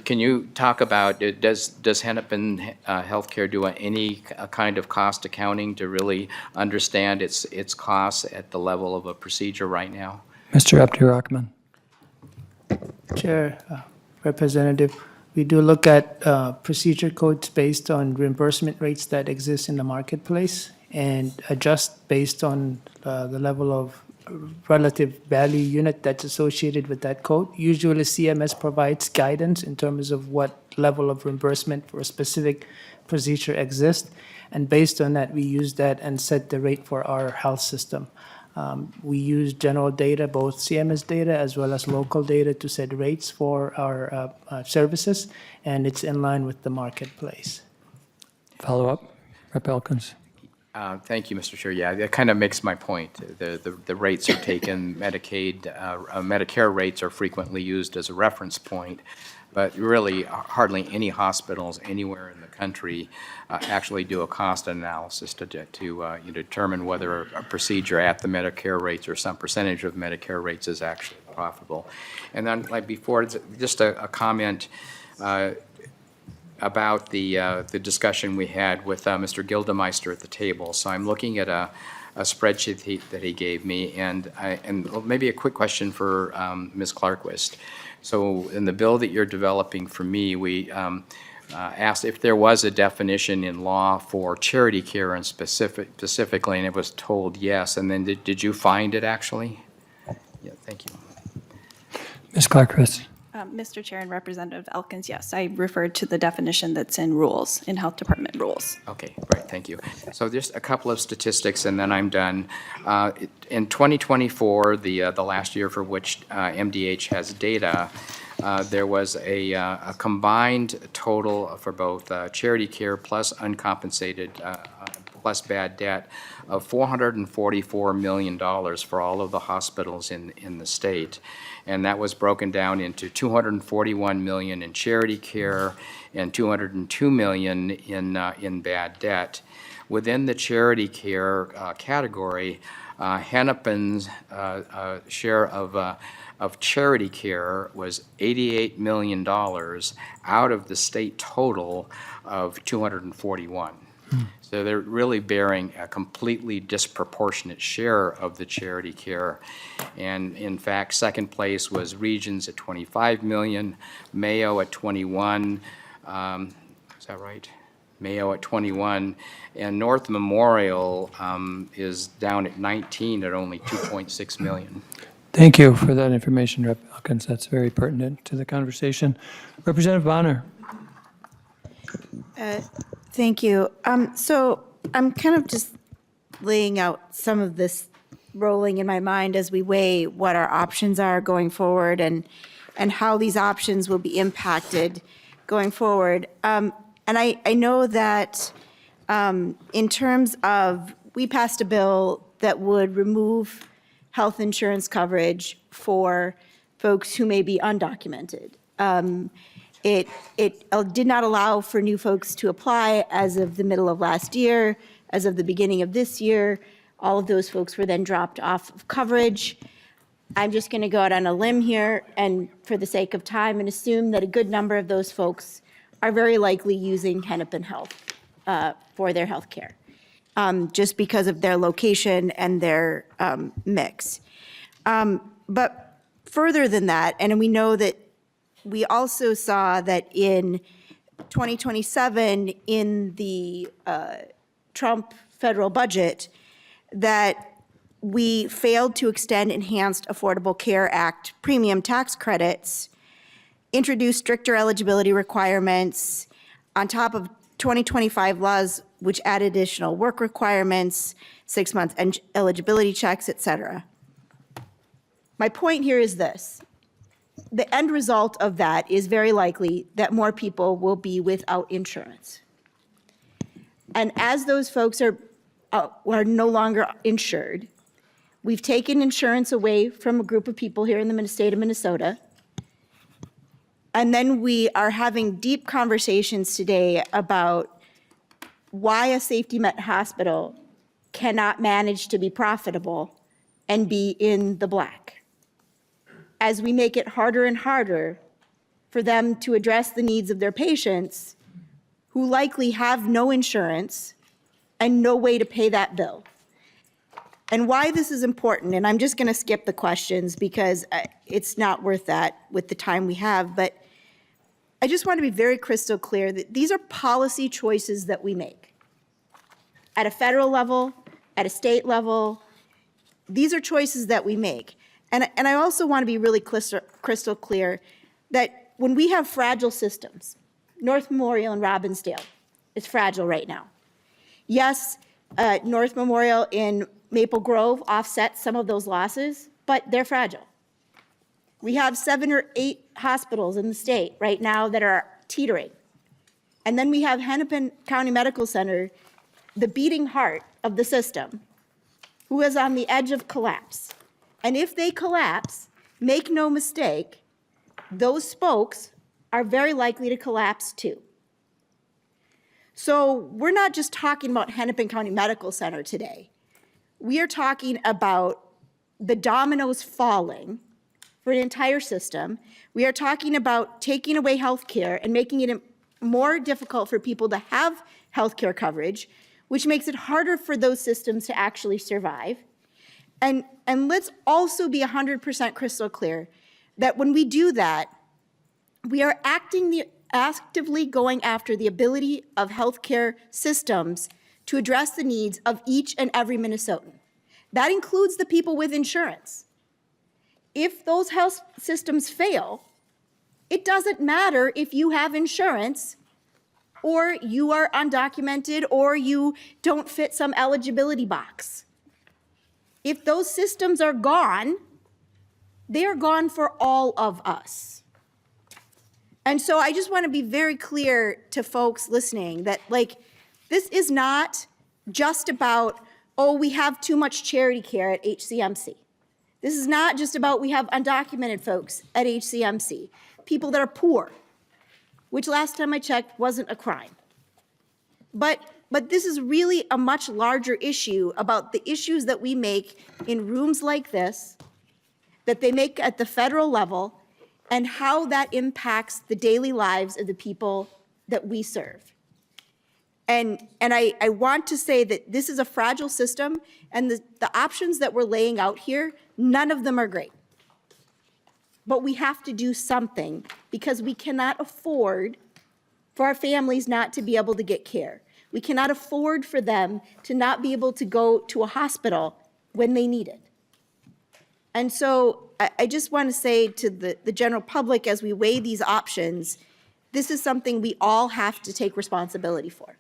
can you talk about, does Hennepin Healthcare do any kind of cost accounting to really understand its costs at the level of a procedure right now? Mr. Abdirahman. Chair, Representative, we do look at procedure codes based on reimbursement rates that exist in the marketplace and adjust based on the level of relative value unit that's associated with that code. Usually CMS provides guidance in terms of what level of reimbursement for a specific procedure exists. And based on that, we use that and set the rate for our health system. We use general data, both CMS data as well as local data, to set rates for our services, and it's in line with the marketplace. Follow up, Rep. Elkins. Thank you, Mr. Chair. Yeah, that kind of makes my point. The rates are taken, Medicare rates are frequently used as a reference point, but really hardly any hospitals anywhere in the country actually do a cost analysis to determine whether a procedure at the Medicare rates or some percentage of Medicare rates is actually profitable. And then, like before, just a comment about the discussion we had with Mr. Gildemeister at the table. So I'm looking at a spreadsheet that he gave me, and maybe a quick question for Ms. Clarquist. So in the bill that you're developing for me, we asked if there was a definition in law for charity care and specifically, and it was told yes. And then did you find it actually? Yeah, thank you. Ms. Clarquist. Mr. Chair and Representative Elkins, yes, I referred to the definition that's in rules, in Health Department rules. Okay, great, thank you. So just a couple of statistics and then I'm done. In 2024, the last year for which MDH has data, there was a combined total for both charity care plus uncompensated plus bad debt of $444 million for all of the hospitals in the state. And that was broken down into $241 million in charity care and $202 million in bad debt. Within the charity care category, Hennepin's share of charity care was $88 million out of the state total of $241. So they're really bearing a completely disproportionate share of the charity care. And in fact, second place was Regions at 25 million, Mayo at 21, is that right? Mayo at 21, and North Memorial is down at 19 at only 2.6 million. Thank you for that information, Rep. Elkins. That's very pertinent to the conversation. Representative Bonner. Thank you. So I'm kind of just laying out some of this rolling in my mind as we weigh what our options are going forward and how these options will be impacted going forward. And I know that in terms of, we passed a bill that would remove health insurance coverage for folks who may be undocumented. It did not allow for new folks to apply as of the middle of last year. As of the beginning of this year, All of those folks were then dropped off of coverage. I'm just going to go out on a limb here and for the sake of time and assume that a good number of those folks are very likely using Hennepin Health for their health care, just because of their location and their mix. But further than that, and we know that we also saw that in 2027 in the Trump federal budget that we failed to extend Enhanced Affordable Care Act premium tax credits, introduce stricter eligibility requirements on top of 2025 laws which add additional work requirements, 6-month eligibility checks, et cetera. My point here is this. The end result of that is very likely that more people will be without insurance. And as those folks are no longer insured, we've taken insurance away from a group of people here in the state of Minnesota. And then we are having deep conversations today about why a safety net hospital cannot manage to be profitable and be in the black, as we make it harder and harder for them to address the needs of their patients who likely have no insurance and no way to pay that bill. And why this is important, and I'm just going to skip the questions because it's not worth that with the time we have, but I just want to be very crystal clear that these are policy choices that we make. At a federal level, at a state level, these are choices that we make. And I also want to be really crystal clear that when we have fragile systems, North Memorial and Robbinsdale is fragile right now. Yes, North Memorial in Maple Grove offsets some of those losses, but they're fragile. We have 7 or 8 hospitals in the state right now that are teetering. And then we have Hennepin County Medical Center, the beating heart of the system, who is on the edge of collapse. And if they collapse, make no mistake, those spokes are very likely to collapse too. So we're not just talking about Hennepin County Medical Center today. We are talking about the dominoes falling for an entire system. We are talking about taking away health care and making it more difficult for people to have health care coverage, which makes it harder for those systems to actually survive. And let's also be 100% crystal clear that when we do that, we are actively going after the ability of healthcare systems to address the needs of each and every Minnesotan. That includes the people with insurance. If those health systems fail, it doesn't matter if you have insurance or you are undocumented or you don't fit some eligibility box. If those systems are gone, they are gone for all of us. And so I just want to be very clear to folks listening that, like, this is not just about, oh, we have too much charity care at HCMC. This is not just about we have undocumented folks at HCMC, people that are poor, which last time I checked wasn't a crime. But this is really a much larger issue about the issues that we make in rooms like this, that they make at the federal level, and how that impacts the daily lives of the people that we serve. And I want to say that this is a fragile system, and the options that we're laying out here, none of them are great. But we have to do something because we cannot afford for our families not to be able to get care. We cannot afford for them to not be able to go to a hospital when they need it. And so I just want to say to the general public, as we weigh these options, this is something we all have to take responsibility for.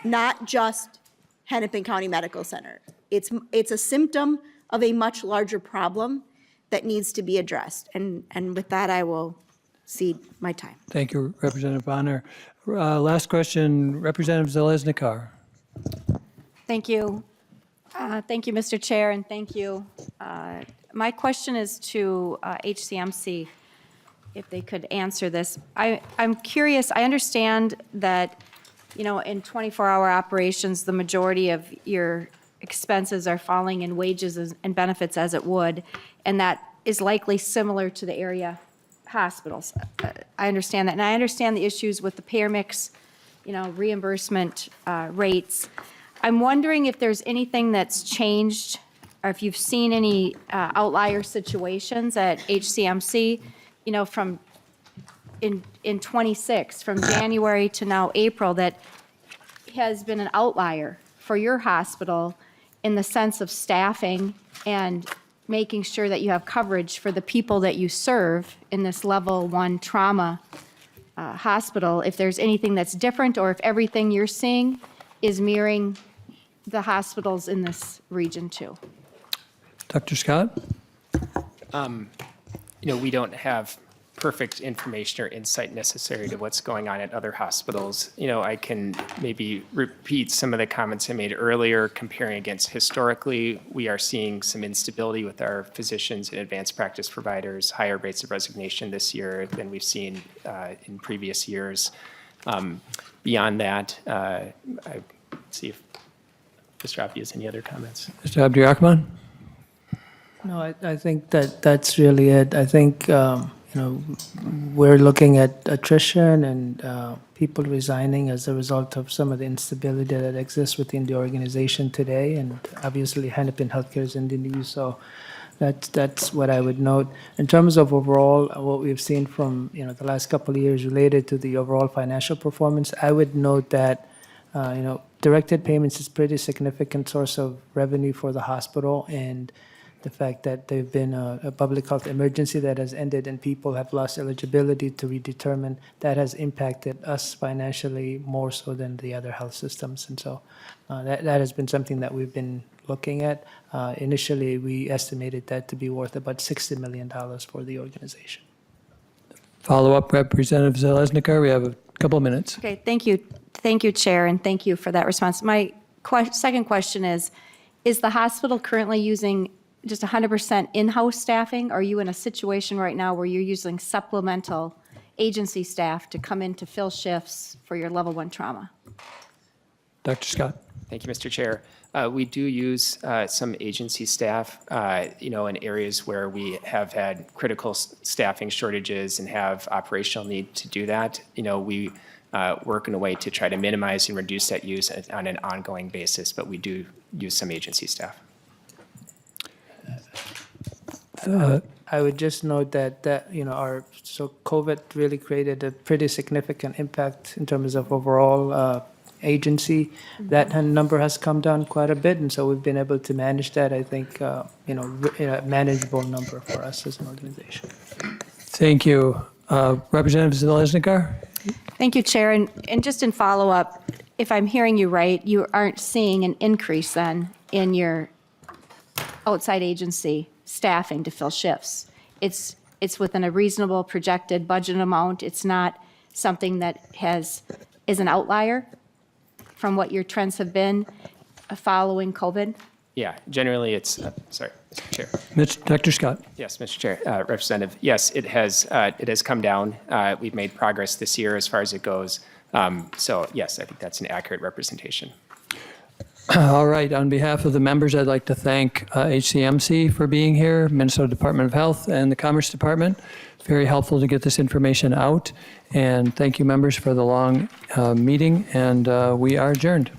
Not just Hennepin County Medical Center. It's a symptom of a much larger problem that needs to be addressed. And with that, I will cede my time. Thank you, Representative Bonner. Last question, Representative Zeleznikar. Thank you. Thank you, Mr. Chair, and thank you. My question is to HCMC, if they could answer this. I'm curious, I understand that, you know, in 24-hour operations, the majority of your expenses are falling in wages and benefits as it would, and that is likely similar to the area hospitals. I understand that, and I understand the issues with the payer mix, reimbursement rates. I'm wondering if there's anything that's changed, or if you've seen any outlier situations at HCMC, from in 26, from January to now April, that has been an outlier for your hospital in the sense of staffing and making sure that you have coverage for the people that you serve in this level 1 trauma hospital, if there's anything that's different, or if everything you're seeing is mirroring the hospitals in this region too. Dr. Scott? We don't have perfect information or insight necessary to what's going on at other hospitals. I can maybe repeat some of the comments I made earlier, comparing against historically. We are seeing some instability with our physicians and advanced practice providers, higher rates of resignation this year than we've seen in previous years. Beyond that, let's see if Mr. Abdi has any other comments. Mr. Abdi-Rahman? No, I think that's really it. I think, we're looking at attrition and people resigning as a result of some of the instability that exists within the organization today. And obviously, Hennepin Healthcare is in the news, so that's what I would note. In terms of overall, what we've seen from, the last couple of years related to the overall financial performance, I would note that, directed payments is pretty significant source of revenue for the hospital, and the fact that there's been a public health emergency that has ended and people have lost eligibility to redetermine, that has impacted us financially more so than the other health systems. And so that has been something that we've been looking at. Initially, we estimated that to be worth about $60 million for the organization. Follow-up, Representative Zeleznikar. We have a couple of minutes. Okay, thank you. Thank you, Chair, and thank you for that response. My second question is the hospital currently using just 100% in-house staffing? Are you in a situation right now where you're using supplemental agency staff to come in to fill shifts for your level 1 trauma? Dr. Scott? Thank you, Mr. Chair. We do use some agency staff, in areas where we have had critical staffing shortages and have operational need to do that. We work in a way to try to minimize and reduce that use on an ongoing basis, but we do use some agency staff. I would just note that COVID really created a pretty significant impact in terms of overall agency. That number has come down quite a bit, and so we've been able to manage that, I think, a manageable number for us as an organization. Thank you. Representative Zeleznikar? Thank you, Chair. And just in follow-up, if I'm hearing you right, you aren't seeing an increase then in your outside agency staffing to fill shifts. It's within a reasonable projected budget amount. It's not something that is an outlier from what your trends have been following COVID? Yeah, generally it's, sorry, Mr. Chair. Dr. Scott? Yes, Mr. Chair, Representative, yes, it has come down. We've made progress this year as far as it goes. So yes, I think that's an accurate representation. All right, on behalf of the members, I'd like to thank HCMC for being here, Minnesota Department of Health, and the Commerce Department. Very helpful to get this information out. And thank you, members, for the long meeting, and we are adjourned.